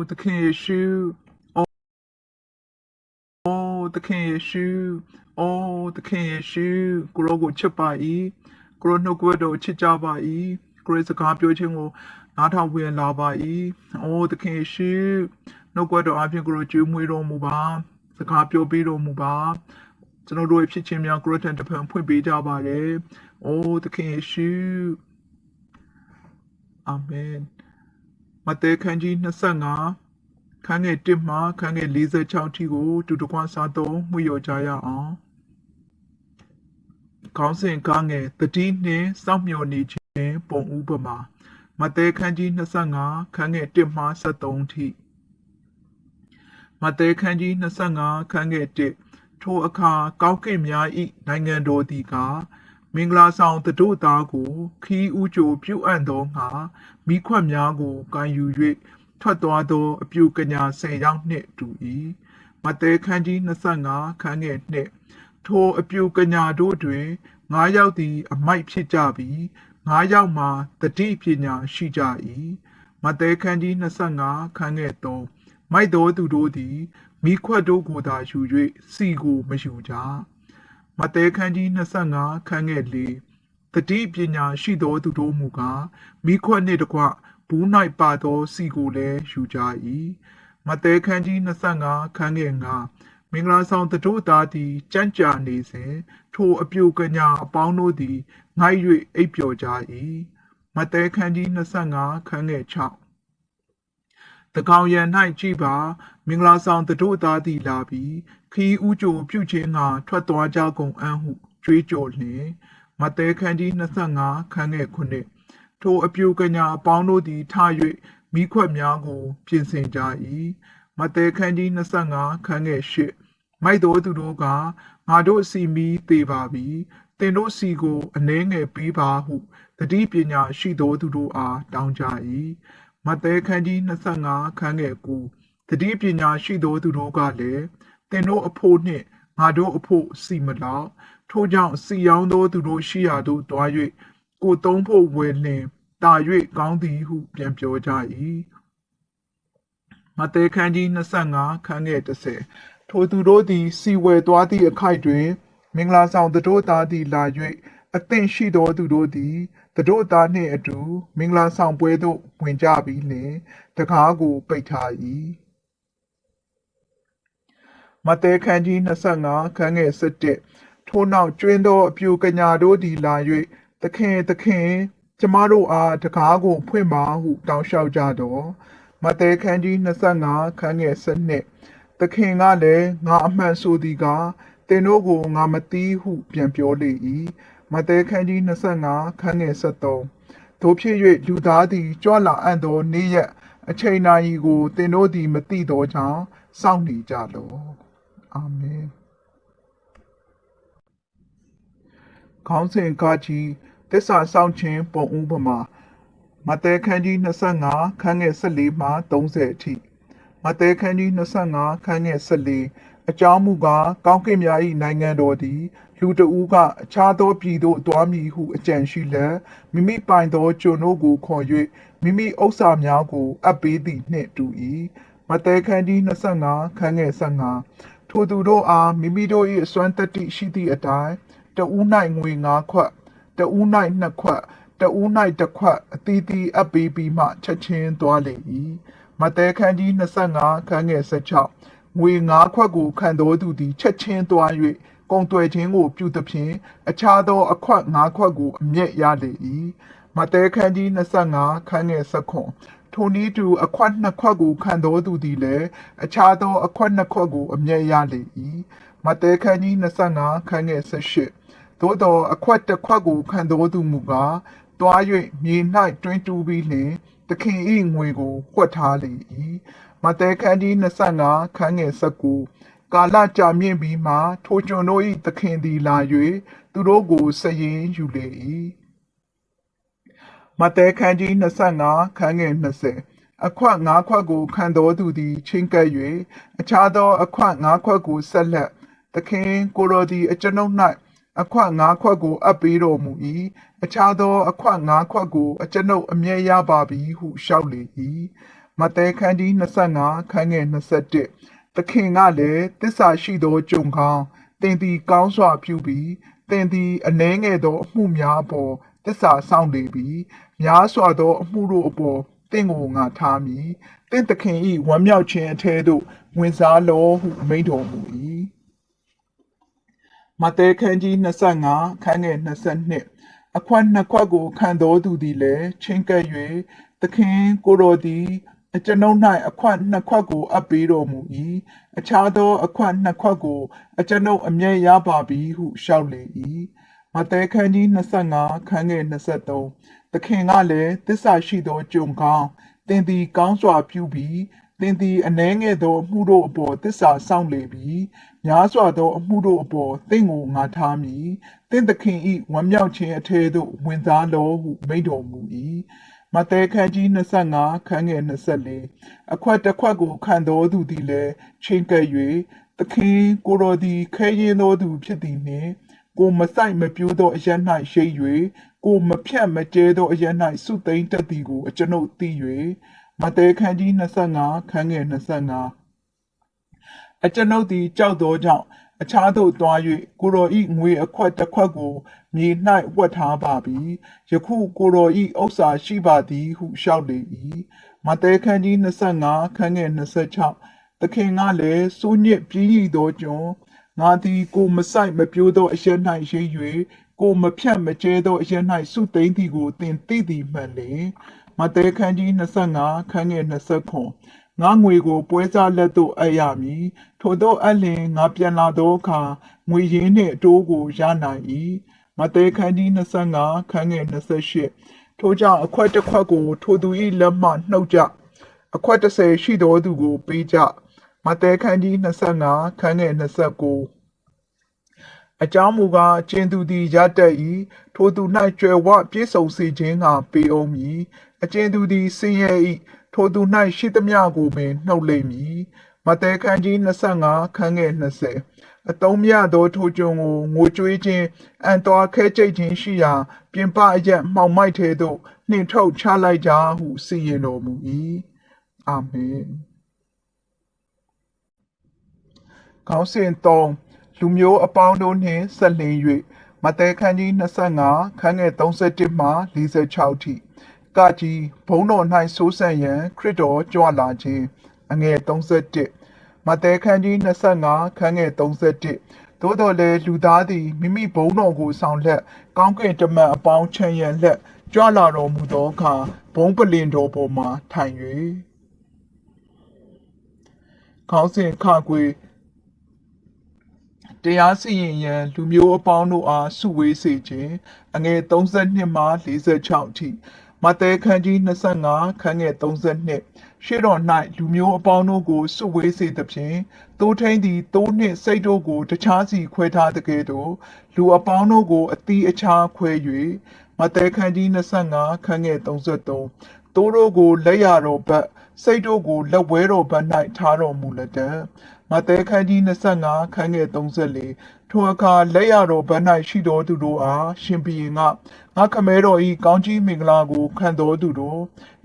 သခင်ယေရှုအိုသခင်ယေရှုအိုသခင်ယေရှုကိုရောကိုချစ်ပါ၏ကိုရောနှုတ်ကပတ်တော်ချစ်ကြပါ၏ကိုရောစကားပြောခြင်းကိုနားထောင်ဝင်လာပါ၏အိုသခင်ယေရှုနှုတ်ကပတ်တော်အပြင်ကိုရောကျွေးမွေးတော်မူပါစကားပြောပေးတော်မူပါကျွန်တော်တို့ရဲ့ဖြစ်ခြင်းများကိုရောထံတစ်ဖန်ဖွင့်ပေးကြပါတယ်အိုသခင်ယေရှုအာမင်မဿဲခန်းကြီး25ခန်းငယ်1မှခန်းငယ်46ထိကိုတူတကွစားသုံးမှုရကြရအောင်ခေါင်းစဉ်ကားငယ်တတိနှင့်စောင့်မျှော်နေခြင်းပုံဥပမာမဿဲခန်းကြီး25ခန်းငယ်1မှ73ထိမဿဲခန်းကြီး25ခန်းငယ်1ထိုအခါကောင်းကင်များ၏နိုင်ငံတော်သည်ကမင်္ဂလာဆောင်တတို့သားကိုခီးဥကြိုပြုအပ်သောငါမိခွက်များကိုကန်ယူ၍ထွက်သွားသောအပြုကညာ10ယောက်နှင့်တူ၏မဿဲခန်းကြီး25ခန်းငယ်2ထိုအပြုကညာတို့တွင်9ယောက်သည်အမိုက်ဖြစ်ကြပြီး9ယောက်မှာတတိပညာရှိကြ၏မဿဲခန်းကြီး25ခန်းငယ်3မိုက်သောသူတို့သည်မိခွက်တို့ကိုသာယူ၍စီကိုမယူကြမဿဲခန်းကြီး25ခန်းငယ်4တတိပညာရှိသောသူတို့မူကားမိခွက်နှင့်တကွဘူး၌ပါသောစီကိုလည်းယူကြ၏မဿဲခန်းကြီး25ခန်းငယ်5မင်္ဂလာဆောင်တတို့သားသည်ကြံ့ကြာနေစဉ်ထိုအပြုကညာအပေါင်းတို့သည်ငိုက်၍အိပ်ပျော်ကြ၏မဿဲခန်းကြီး25ခန်းငယ်6တကောင်ရန်၌ကြည်ပါမင်္ဂလာဆောင်တတို့သားသည်လာပြီးခီးဥကြိုပြုခြင်းငါထွက်သွားကြကုန်အံ့ဟုကြွေးကြော်လျင်မဿဲခန်းကြီး25ခန်းငယ်9ထိုအပြုကညာအပေါင်းတို့သည်ထ၍မိခွက်များကိုပြင်ဆင်ကြ၏မဿဲခန်းကြီး25ခန်းငယ်8မိုက်တော်သူတို့ကငါတို့စီမီသေးပါပြီတင်တို့စီကိုအနှဲငယ်ပေးပါဟုတတိပညာရှိသောသူတို့အားတောင်းကြ၏မဿဲခန်းကြီး25ခန်းငယ်9တတိပညာရှိသောသူတို့ကလည်းတင်တို့အဖို့နှင့်ငါတို့အဖို့စီမလောက်ထို့ကြောင့်စီရောင်းသောသူတို့ရှိရာသို့တွား၍ကိုသုံးဖို့ဝယ်လင်တာ၍ကောင်းသည်ဟုပြန်ပြောကြ၏မဿဲခန်းကြီး25ခန်းငယ်10ထိုသူတို့သည်စီဝယ်သွားသည့်အခိုက်တွင်မင်္ဂလာဆောင်သူတို့သားသည်လာ၍အသင့်ရှိသောသူတို့သည်သူတို့သားနှင့်အတူမင်္ဂလာဆောင်ပွဲသို့ဝင်ကြပြီးလျှင်တကားကိုပိတ်ထား၏မဿဲခန်းကြီး25ခန်းငယ်17ထိုနောက်ကျွင်းသောအပြုကညာတို့သည်လာ၍သခင်ကျမတို့အားတကားကိုဖွင့်ပါဟုတောင်းလျှောက်ကြတော့မဿဲခန်းကြီး25ခန်းငယ်12သခင်ကလည်းငါအမှန်ဆိုသည်ကသင်တို့ကိုငါမသိဟုပြန်ပြောလေ၏မဿဲခန်းကြီး25ခန်းငယ်13တို့ဖြစ်၍လူသားသည်ကြွလာအံ့သောနေ့ရက်အချိန်နာရီကိုသင်တို့သည်မသိသောကြောင့်စောင့်နေကြလောအာမင်ခေါင်းစဉ်ကကြီးသစ္စာဆောင်ခြင်းပုံဥပမာမဿဲခန်းကြီး25ခန်းငယ်14မှ30အထိမဿဲခန်းကြီး25ခန်းငယ်14အကြောင်းမူကားကောင်းကင်များ၏နိုင်ငံတော်သည်လူတဦးကအခြားသောပြည်သို့သွားမည်ဟုအကြံရှိလက်မိမိပိုင်သောကျွန်တို့ကိုခေါ်၍မိမိဥစ္စာများကိုအပ်ပေးသည်နှင့်တူ၏မဿဲခန်းကြီး25ခန်းငယ်15ထိုသူတို့အားမိမိတို့၏အစွမ်းတတ္တိရှိသည့်အတိုင်းတဦး၌ငွေ9ခွက်တဦး၌2ခွက်တဦး၌1ခွက်အသီးသီးအပ်ပေးပြီးမှချက်ချင်းသွားလေ၏မဿဲခန်းကြီး25ခန်းငယ်16ငွေ9ခွက်ကိုခံတော်သူသည်ချက်ချင်းသွား၍ကုန်သွယ်ခြင်းကိုပြုသဖြင့်အခြားသောအခွက်9ခွက်ကိုအမျက်ရလေ၏မဿဲခန်းကြီး25ခန်းငယ်19ထိုနည်းတူအခွက်2ခွက်ကိုခံတော်သူသည်လည်းအခြားသောအခွက်2ခွက်ကိုအမျက်ရလေ၏မဿဲခန်းကြီး25ခန်းငယ်18သို့သောအခွက်1ခွက်ကိုခံတော်သူမူကားတွား၍မြေ၌တွင်းတူးပြီးလျှင်သခင်၏ငွေကိုဝှက်ထားလေ၏မဿဲခန်းကြီး25ခန်းငယ်19ကာလကြာမြင့်ပြီးမှထိုကျွန်တို့၏သခင်သည်လာ၍သူတို့ကိုစည်ရင်ယူလေ၏မဿဲခန်းကြီး25ခန်းငယ်20အခွက်9ခွက်ကိုခံတော်သူသည်ချင်းကပ်၍အခြားသောအခွက်9ခွက်ကိုဆက်လက်သခင်ကိုတော်သည်အကျွန်ုပ်၌အခွက်9ခွက်ကိုအပ်ပေးတော်မူ၏အခြားသောအခွက်9ခွက်ကိုအကျွန်ုပ်အမျက်ရပါပြီဟုလျှောက်လေ၏မ မဿဲခန်းကြီး25ခန်းငယ်21သခင်ကလည်းတစ္ဆာရှိသောကြုံကောင်းတင်သည်ကောင်းစွာပြုပြီးတင်သည်အနှဲငယ်သောအမှုများအပေါ်တစ္ဆာဆောင်လေပြီးများစွာသောအမှုတို့အပေါ်တင့်ကိုငါထားမည်တင့်သခင်၏ဝမ်းမြောက်ခြင်းအထဲသို့ဝင်စားလောဟုမိန့်တော်မူ၏မဿဲခန်းကြီး25ခန်းငယ်22အခွက်နှစ်ခွက်ကိုခံတော်သူသည်လည်းချင်းကပ်၍သခင်ကိုတော်သည်အကျွန်ုပ်၌အခွက်နှစ်ခွက်ကိုအပ်ပေးတော်မူ၏အခြားသောအခွက်နှစ်ခွက်ကိုအကျွန်ုပ်အမြဲရပါပြီဟုလျှောက်လေ၏မဿဲခန်းကြီး25ခန်းငယ်23သခင်ကလည်းတစ္ဆာရှိသောကြုံကောင်းတင်သည်ကောင်းစွာပြုပြီးတင်သည်အနှဲငယ်သောအမှုတို့အပေါ်တစ္ဆာဆောင်လေပြီးများစွာသောအမှုတို့အပေါ်တင့်ကိုငါထားမည်တင့်သခင်၏ဝမ်းမြောက်ခြင်းအထဲသို့ဝင်စားလောဟုမိန့်တော်မူ၏မဿဲခန်းကြီး25ခန်းငယ်24အခွက်တစ်ခွက်ကိုခံတော်သူသည်လည်းချင်းကပ်၍သခင်ကိုတော်သည်ခဲရင်တော်သူဖြစ်သည်နှင့်ကိုမဆိုင်မပြိုးသောအရ၌ရှိ၍ကိုမဖြတ်မကျဲသောအရ၌စုသိမ့်တတ်သည်ကိုအကျွန်ုပ်သိ၍မဿဲခန်းကြီး25ခန်းငယ်25အကျွန်ုပ်သည်ကြောက်သောကြောင့်အခြားသို့သွား၍ကိုတော်၏ငွေအခွက်တစ်ခွက်ကိုမြေ၌ဝှက်ထားပါပြီယခုကိုတော်၏ဥစ္စာရှိပါသည်ဟုလျှောက်လေ၏မဿဲခန်းကြီး25ခန်းငယ်26သခင်ကလည်းစိုးညစ်ပြီးရသောကျွန်ငါသည်ကိုမဆိုင်မပြိုးသောအရ၌ရှိ၍ကိုမဖြတ်မကျဲသောအရ၌စုသိမ့်သည်ကိုသင်သိသည်မှန်လေမဿဲခန်းကြီး25ခန်းငယ်29ငါငွေကိုပွဲစားလက်သို့အပ်ရမည်ထို့သောအလင်ငါပြန်လာသောအခါငွေရင်းနှင့်အတိုးကိုရနိုင်၏မဿဲခန်းကြီး25ခန်းငယ်28ထို့ကြောင့်အခွက်တစ်ခွက်ကိုထိုသူ၏လက်မှနှုတ်ကြအခွက်30ရှိသောသူကိုပေးကြမဿဲခန်းကြီး25ခန်းငယ်29အကြောင်းမူကားကျင်သူသည်ရတတ်၏ထိုသူ၌ကြွယ်ဝပြည့်စုံစေခြင်းကပေးအောင်မည်အကျဉ်သူသည်ဆင်းရဲ၏ထိုသူ၌ရှိသမျှကိုပင်နှုတ်လိမ့်မည်မဿဲခန်းကြီး25ခန်းငယ်20အတုံးမြသောထိုကြုံကိုငိုကြွေးခြင်းအံသွားခဲကြိတ်ခြင်းရှိရာပြင်ပအရက်မှောင်မိုက်သေးသို့နှင်ထုတ်ချလိုက်ကြဟုစီရင်တော်မူ၏အာမင်ခေါင်းစဉ်3လူမျိုးအပေါင်းတို့နှင့်ဆက်လျင်၍မဿဲခန်းကြီး25ခန်းငယ်31မှ46ထိကကြီးဘုံတော်၌ဆိုးဆန့်ရန်ခရစ်တော်ကြွလာခြင်းအငယ်31မဿဲခန်းကြီး25ခန်းငယ်31သို့တော်လည်းလူသားသည်မိမိဘုံတော်ကိုဆောင်လက်ကောင်းကင်တမန်အပေါင်းချမ်းရန်လက်ကြွလာတော်မူသောအခါဘုံပလင်တော်ပေါ်မှထိုင်၍ခေါင်းစဉ်ခကွေတရားစီရင်ရန်လူမျိုးအပေါင်းတို့အားစုဝေးစေခြင်းအငယ်32မှ46အထိမဿဲခန်းကြီး25ခန်းငယ်32ရှေ့တော်၌လူမျိုးအပေါင်းတို့ကိုစုဝေးစေသဖြင့်တိုးထင်းသည်တိုးနှင့်စိတ်တို့ကိုတခြားစီခွဲထားတဲ့ကဲ့သို့လူအပေါင်းတို့ကိုအသီးအခြားခွဲ၍မဿဲခန်းကြီး25ခန်းငယ်33တိုးတို့ကိုလက်ရတော်ဘက်စိတ်တို့ကိုလက်ဝဲတော်ဘက်၌ထားတော်မူလက်တံမဿဲခန်းကြီး25ခန်းငယ်34ထိုအခါလက်ရတော်ဘက်၌ရှိတော်သူတို့အားရှင်ဘုရင်ကငါခမဲတော်ဤကောင်းကြီးမင်္ဂလာကိုခံတော်သူတို့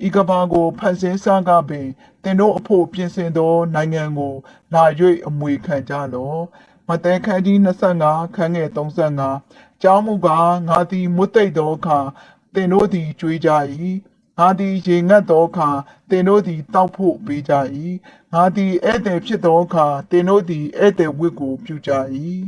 ဤကဘာကိုဖန်ဆင်းစားကပင်တင်တို့အဖို့ပြင်ဆင်သောနိုင်ငံကိုလာ၍အမွေခံကြလောမဿဲခန်းကြီး25ခန်းငယ်35ကျောင်းမူကားငါသည်မွတ်သိပ်သောအခါတင်တို့သည်ကြွေးကြ၏ငါသည်ရေငတ်သောအခါတင်တို့သည်တောက်ဖို့ပေးကြ၏ငါသည်ဧည့်သည်ဖြစ်သောအခါတင်တို့သည်ဧည့်သည်ဝတ်ကိုပြုကြ၏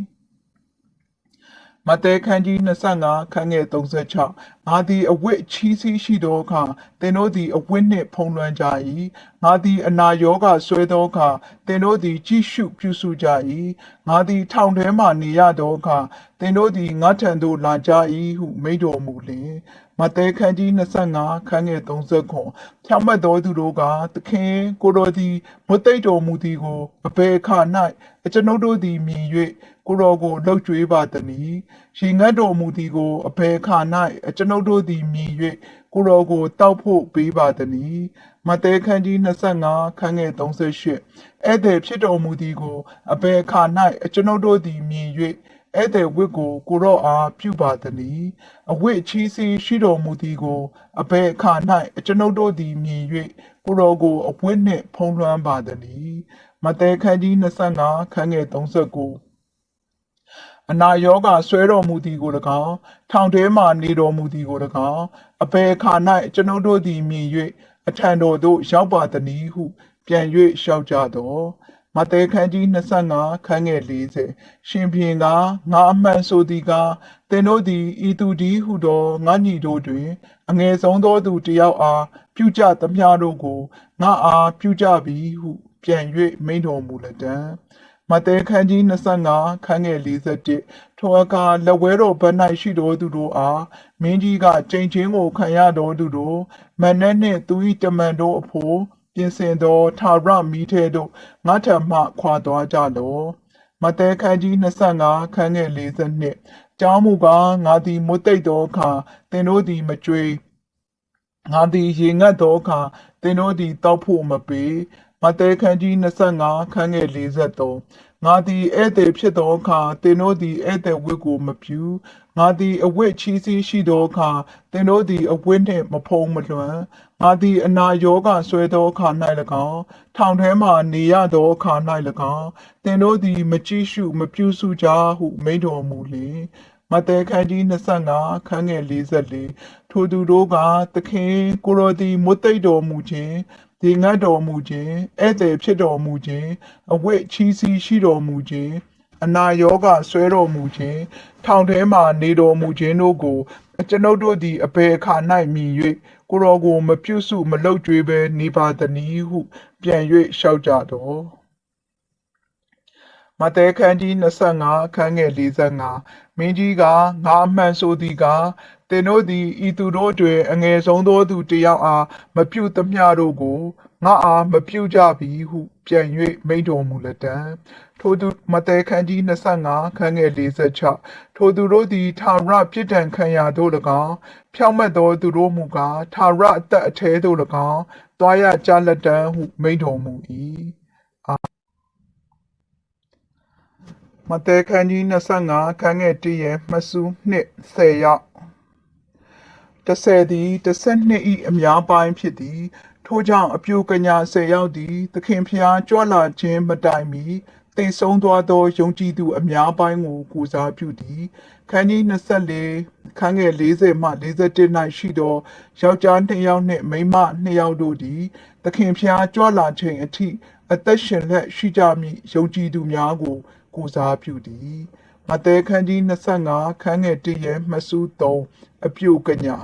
မဿဲခန်းကြီး25ခန်းငယ်36ငါသည်အဝတ်ချီးစီးရှိသောအခါသင်တို့သည်အဝတ်နှင့်ဖုံးလွှမ်းကြ၏ငါသည်အနာရောဂါဆွဲသောအခါသင်တို့သည်ကြည့်ရှုပြုစုကြ၏ငါသည်ထောင်ထဲမှနေရသောအခါသင်တို့သည်ငါထံသို့လာကြ၏ဟုမိန့်တော်မူလျှင်မဿဲခန်းကြီး25ခန်းငယ်39ဖြောင့်မတ်သောသူတို့ကသခင်ကိုတော်သည်မွတ်သိပ်တော်မူသည်ကိုအဘယ်အခါ၌အကျွန်ုပ်တို့သည်မြင်၍ကိုတော်ကိုလှုပ်ကြွေးပါသည်။ရေငတ်တော်မူသည်ကိုအဘယ်အခါ၌အကျွန်ုပ်တို့သည်မြင်၍ကိုတော်ကိုတောက်ဖို့ပေးပါသည်။မဿဲခန်းကြီး25ခန်းငယ်38ဧည့်သည်ဖြစ်တော်မူသည်ကိုအဘယ်အခါ၌အကျွန်ုပ်တို့သည်မြင်၍ ဧည့်သည်ဝတ်ကိုကိုရော့အားပြုပါသည်အဝတ်ချီးစီးရှိတော်မူသည်ကိုအဘယ်အခါ၌ကျွန်ုပ်တို့သည်မြင်၍ကိုရောကိုအဝတ်နှင့်ဖုံးလွှမ်းပါသည်မဿဲခန်းကြီး25ခန်းငယ်39အနာယောဂဆွဲတော်မူသည်ကို၎င်းထောင်ထဲမှနေတော်မူသည်ကို၎င်းအဘယ်အခါ၌ကျွန်ုပ်တို့သည်မြင်၍အထံတော်သို့ရောက်ပါသည်ဟုပြန်၍လျှောက်ကြတော်မဿဲခန်းကြီး25ခန်းငယ်40ရှင်ဘုရင်ကငါအမှန်ဆိုသည်ကသင်တို့သည်ဤသူဒီဟုသောငါညီတို့တွင်အငယ်ဆုံးသောသူတစ်ယောက်အားပြုကြသမျှတို့ကိုငါအားပြုကြပြီဟုပြန်၍မိန့်တော်မူလက်တံမဿဲခန်းကြီး25ခန်းငယ်41ထိုအခါလက်ဝဲတော်ဘက်၌ရှိတော်သူတို့အားမင်းကြီးကကြိမ်ချင်းကိုခံရတော်သူတို့မနက်နှင့်သူ၏တမန်တို့အဖို့ပြင်ဆင်သောထာဝရမီးထဲသို့ငါထံမှခွာသွားကြလောမဿဲခန်းကြီး25ခန်းငယ်42ကျောင်းမူကားငါသည်မွတ်သိပ်သောအခါသင်တို့သည်မကြွေငါသည်ရေငတ်သောအခါသင်တို့သည်တောက်ဖို့မပေးမဿဲခန်းကြီး25ခန်းငယ်43ငါသည်ဧည့်သည်ဖြစ်သောအခါသင်တို့သည်ဧည့်သည်ဝတ်ကိုမပြုငါသည်အဝတ်ချီးစီးရှိသောအခါသင်တို့သည်အဝတ်နှင့်မဖုံးမလွှမ်းငါသည်အနာယောဂဆွဲသောအခါ၌၎င်းထောင်ထဲမှနေရသောအခါ၌၎င်းသင်တို့သည်မကြည့်ရှုမပြုစုကြဟုမိန့်တော်မူလေမဿဲခန်းကြီး25ခန်းငယ်44ထိုသူတို့ကသခင်ကိုရောသည်မွတ်သိပ်တော်မူခြင်းဒီငတ်တော်မူခြင်းဧည့်သည်ဖြစ်တော်မူခြင်းအဝတ်ချီးစီးရှိတော်မူခြင်းအနာယောဂဆွဲတော်မူခြင်းထောင်ထဲမှနေတော်မူခြင်းတို့ကိုကျွန်ုပ်တို့သည်အဘယ်အခါ၌မြင်၍ကိုရောကိုမပြုစုမလုပ်ကြွေးဘဲနေပါသည်ဟုပြန်၍လျှောက်ကြတော်မဿဲခန်းကြီး25ခန်းငယ်45မင်းကြီးကငါအမှန်ဆိုသည်ကသင်တို့သည်ဤသူတို့တွင်အငယ်ဆုံးသောသူတစ်ယောက်အားမပြုသမျှတို့ကိုငါအားမပြုကြပြီဟုပြန်၍မိန့်တော်မူလက်တံထိုသူမဿဲခန်းကြီး25ခန်းငယ်46ထိုသူတို့သည်ထာဝရပြစ်ဒဏ်ခံရသို့၎င်းဖြောင့်မတ်သောသူတို့မူကားထာဝရအသက်အထဲသို့၎င်းတွားရကြလက်တံဟုမိန့်တော်မူ၏မဿဲခန်းကြီး25ခန်းငယ်1ရဲ့မှစုနှစ်10ရောက်10သည်12၏အများပိုင်းဖြစ်သည်ထို့ကြောင့်အပြိုကညာ10ရောက်သည်သခင်ဖျားကြွလာခြင်းမတိုင်မီတိမ်ဆုံးသွားသောယုံကြည်သူအများပိုင်းကိုကိုးစားပြုသည်ခန်းကြီး24ခန်းငယ်40မှ41၌ရှိသောယောက်ျား2ယောက်နှင့်မိန်းမ2ယောက်တို့သည်သခင်ဖျားကြွလာခြင်းအထိအသက်ရှင်လက်ရှိကြမည်ယုံကြည်သူများကိုကိုးစားပြုသည်မဿဲခန်းကြီး25ခန်းငယ်1ရဲ့မှစု3အပြိုကညာ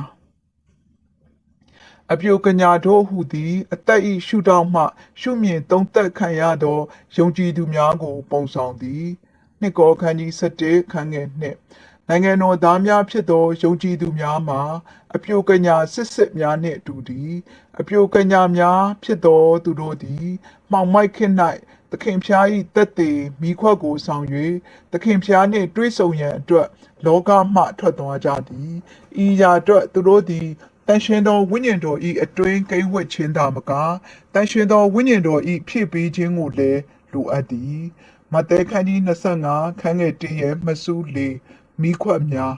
တို့ဟုသည်အသက်၏ရှုထောင့်မှရှုမြင်သုံးသက်ခံရသောယုံကြည်သူများကိုပုံဆောင်သည်နှစ်ကောခန်းကြီး17ခန်းငယ်2နိုင်ငံတော်သားများဖြစ်သောယုံကြည်သူများမှာအပြိုကညာစစ်များနှင့်တူသည်အပြိုကညာများဖြစ်သောသူတို့သည်မှောင်မိုက်ခေတ်၌သခင်ဖျား၏သက်သေမိခွက်ကိုဆောင်၍သခင်ဖျားနှင့်တွေ့ဆုံရန်အတွက်လောကမှထွက်သွားကြသည်ဤရာအတွက်သူတို့သည်တန်ရှင်သောဝိညာဉ်တော်၏အတွင်းကိန်းဝတ်ခြင်းသာမကတန်ရှင်သောဝိညာဉ်တော်၏ဖြည့်ပေးခြင်းကိုလည်းလိုအပ်သည်မဿဲခန်းကြီး25ခန်းငယ်1ရဲ့မှစု4မိခွက်များ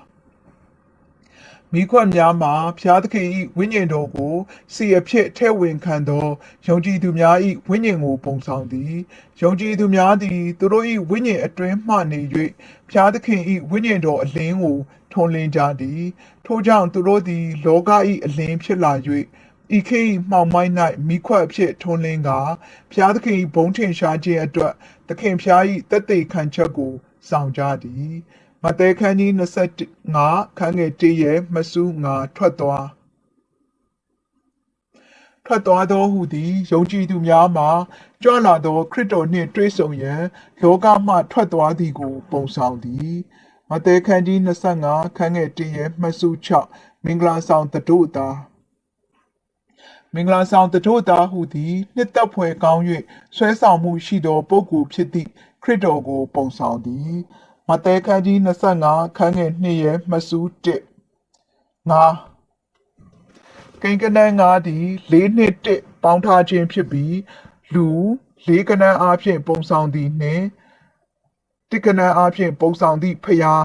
မှာဖျားသခင်၏ဝိညာဉ်တော်ကိုစီအဖြစ်ထဲ့ဝင်ခံသောယုံကြည်သူများ၏ဝိညာဉ်ကိုပုံဆောင်သည်ယုံကြည်သူများသည်သူတို့၏ဝိညာဉ်အတွင်းမှနေ၍ဖျားသခင်၏ဝိညာဉ်တော်အလင်းကိုထွန်းလင်းကြသည်ထို့ကြောင့်သူတို့သည်လောက၏အလင်းဖြစ်လာ၍ဤခေတ်မှောင်မိုက်၌မိခွက်အဖြစ်ထွန်းလင်းကာဖျားသခင်၏ဘုန်းထင်ရှားခြင်းအတွက်သခင်ဖျား၏သက်သေခံချက်ကိုဆောင်ကြသည်မဿဲခန်းကြီး25ခန်းငယ်1ရဲ့မှစု5ထွက်သွားသောဟုသည်ယုံကြည်သူများမှာကြွလာသောခရစ်တော်နှင့်တွေ့ဆုံရန်လောကမှထွက်သွားသည်ကိုပုံဆောင်သည်မဿဲခန်းကြီး25ခန်းငယ်1ရဲ့မှစု6မင်္ဂလာဆောင်တတို့သားမင်္ဂလာဆောင်တတို့သားဟုသည်နှစ်သက်ဖွယ်ကောင်း၍ဆွဲဆောင်မှုရှိသောပုဂ္ဂိုလ်ဖြစ်သည့်ခရစ်တော်ကိုပုံဆောင်သည်မဿဲခန်းကြီး25ခန်းငယ်2ရဲ့မှစု1ကိန်းကနန်း9သည်4နှစ်1ပေါင်းထားခြင်းဖြစ်ပြီးလူ4ကနန်းအားဖြင့်ပုံဆောင်သည်နှင့် တိကနန်အားဖြင့်ပုံဆောင်သည့်ဖျား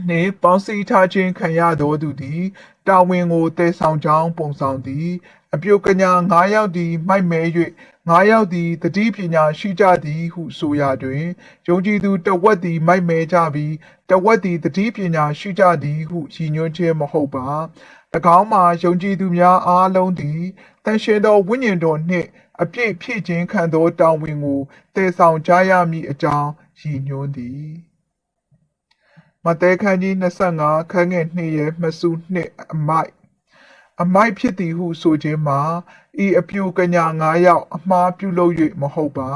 နှင့်ပေါင်းစည်းထားခြင်းခံရသောသူသည်တာဝန်ကိုတည်ဆောင်ကြောင်းပုံဆောင်သည်အပြုကညာ9ယောက်သည်မိုက်မဲ၍9ယောက်သည်တတိပညာရှိကြသည်ဟုဆိုရတွင်ယုံကြည်သူတဝက်သည်မိုက်မဲကြပြီးတဝက်သည်တတိပညာရှိကြသည်ဟုရည်ညွှန်းခြင်းမဟုတ်ပါ၎င်းမှာယုံကြည်သူများအားလုံးသည်တန်ရှင်းသောဝိညာဉ်တော်နှင့်အပြည့်ဖြည့်ခြင်းခံသောတာဝန်ကိုတည်ဆောင်ကြရမည်အကြောင်းရည်ညွှန်းသည်မဿဲခန်းကြီး25ခန်းငယ်2ရဲ့မှစု2အမိုက်ဖြစ်သည်ဟုဆိုခြင်းမှာဤအပြုကညာ9ယောက်အမှားပြုလုပ်၍မဟုတ်ပါ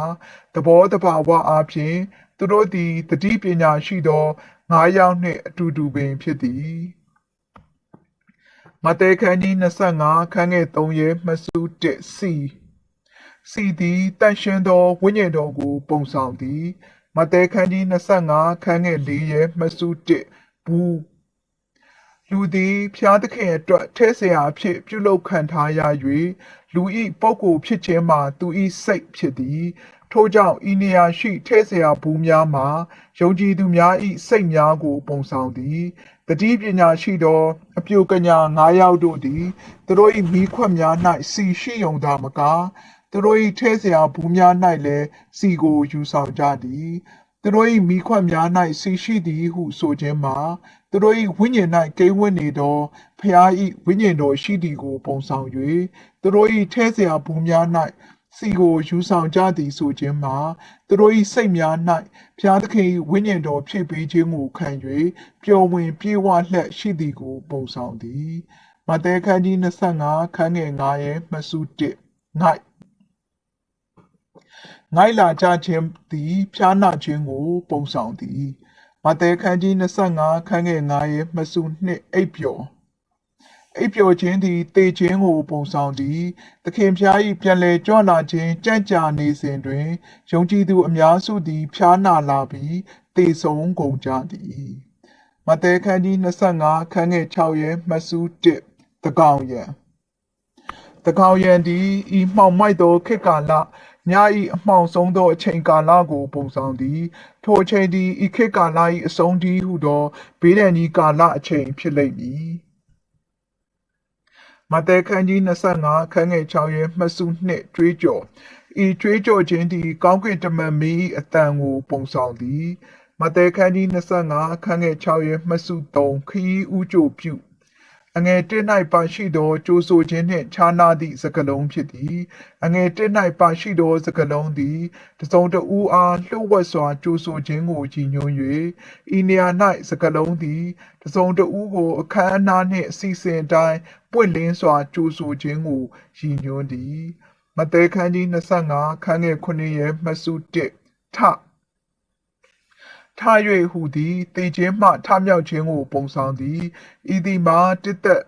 သဘောတဘာဝအားဖြင့်သူတို့သည်တတိပညာရှိသော9ယောက်နှင့်အတူတူပင်ဖြစ်သည်မဿဲခန်းကြီး25ခန်းငယ်3ရဲ့မှစု1စီသည်တန်ရှင်းသောဝိညာဉ်တော်ကိုပုံဆောင်သည်မဿဲခန်းကြီး25ခန်းငယ်4ရဲ့မှစု1ဘူးလူသည်ဖျားသခင်အတွက်ထဲเสียအဖြစ်ပြုလုပ်ခံထားရ၍လူဤပုဂ္ဂိုလ်ဖြစ်ခြင်းမှာသူဤစိတ်ဖြစ်သည်ထို့ကြောင့်ဤနေရာရှိထဲเสียဘူးများမှာယုံကြည်သူများဤစိတ်များကိုပုံဆောင်သည်တတိပညာရှိသောအပြုကညာ9ယောက်တို့သည်သူတို့ဤမိခွက်များ၌စီရှိယုံသာမကသူတို့၏ထဲเสียဘူးများ၌လည်းစီကိုယူဆောင်ကြသည်သူတို့၏မိခွက်များ၌စီရှိသည်ဟုဆိုခြင်းမှာသူတို့၏ဝိညာဉ်၌ကိန်းဝတ်နေသောဖျား၏ဝိညာဉ်တော်ရှိသည်ကိုပုံဆောင်၍သူတို့၏ထဲเสียဘူးများ၌စီကိုယူဆောင်ကြသည်ဆိုခြင်းမှာသူတို့၏စိတ်များ၌ဖျားသခင်၏ဝိညာဉ်တော်ဖြစ်ပေးခြင်းကိုခံ၍ပျော်ဝင်ပြေဝလှက်ရှိသည်ကိုပုံဆောင်သည်မဿဲခန်းကြီး25ခန်းငယ်9ရဲ့မှစု1ငိုက်လာကြခြင်းသည်ဖျားနာခြင်းကိုပုံဆောင်သည်မဿဲခန်းကြီး25ခန်းငယ်9ရဲ့မှစု2အိပ်ပျော်ခြင်းသည်တေခြင်းကိုပုံဆောင်သည်သခင်ဖျား၏ပြန်လည်ကြွလာခြင်းကြံ့ကြာနေစဉ်တွင်ယုံကြည်သူအများစုသည်ဖျားနာလာပြီးတေဆုံးကုန်ကြသည်မဿဲခန်းကြီး25ခန်းငယ်6ရဲ့မှစု1တကောင်ရန်သည်ဤမှောင်မိုက်သောခေတ်ကာလည၏အမှောင်ဆုံးသောအချိန်ကာလကိုပုံဆောင်သည်ထိုအချိန်သည်ဤခေတ်ကာလ၏အဆုံးတည်းဟုသောဘေးဒဏ်ကြီးကာလအချိန်ဖြစ်လိမ့်မည်မဿဲခန်းကြီး25ခန်းငယ်6ရဲ့မှစု2ကြွေးကြော်ဤကြွေးကြော်ခြင်းသည်ကောင်းကင်တမန်မင်း၏အတန်ကိုပုံဆောင်သည်မဿဲခန်းကြီး25ခန်းငယ်6ရဲ့မှစု3ခရီးဥကြိုပြုအငယ်1၌ပါရှိသောကြိုးဆိုခြင်းနှင့်ခြားနာသည့်စကားလုံးဖြစ်သည်အငယ်1၌ပါရှိသောစကားလုံးသည်တစုံတဦးအားလှုပ်ဝက်စွာကြိုးဆိုခြင်းကိုရည်ညွှန်း၍ဤနေရာ၌စကားလုံးသည်တစုံတဦးကိုအခမ်းအနားနှင့်အစီအစဉ်တိုင်းပွင့်လင်းစွာကြိုးဆိုခြင်းကိုရည်ညွှန်းသည်မဿဲခန်းကြီး25ခန်းငယ်9ရဲ့မှစု1ထ၍ဟူသည်တေခြင်းမှထမြောက်ခြင်းကိုပုံဆောင်သည်ဤသည်မှာတစ်သက်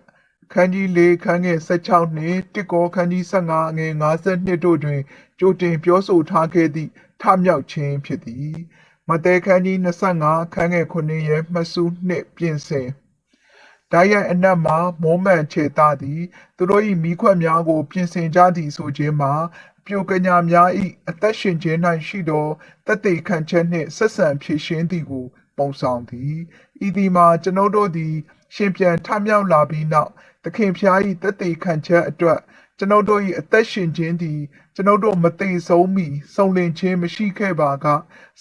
ခန်းကြီး4ခန်းငယ်16နှင့်တစ်ကောခန်းကြီး15ငယ်52တို့တွင်ကြိုတင်ပြောဆိုထားခဲ့သည့်ထမြောက်ခြင်းဖြစ်သည်မဿဲခန်းကြီး25ခန်းငယ်9ရဲ့မှစု2ပြင်ဆင်တိုက်ရိုက်အနက်မှာမိုးမှန်ခြေသားသည်သူတို့၏မိခွက်များကိုပြင်ဆင်ကြသည်ဆိုခြင်းမှာပြိုကညာများ၏အသက်ရှင်ခြင်း၌ရှိသောတသက်ခံချက်နှင့်ဆက်ဆံဖြစ်ရှင်းသည်ကိုပုံဆောင်သည်ဤသည်မှာကျွန်ုပ်တို့သည်ရှင်ပြန်ထမြောက်လာပြီးနောက်သခင်ဖျား၏တသက်ခံချက်အတွက်ကျွန်ုပ်တို့၏အသက်ရှင်ခြင်းသည်ကျွန်ုပ်တို့မသိဆုံးမီစုံလင်ခြင်းမရှိခဲ့ပါက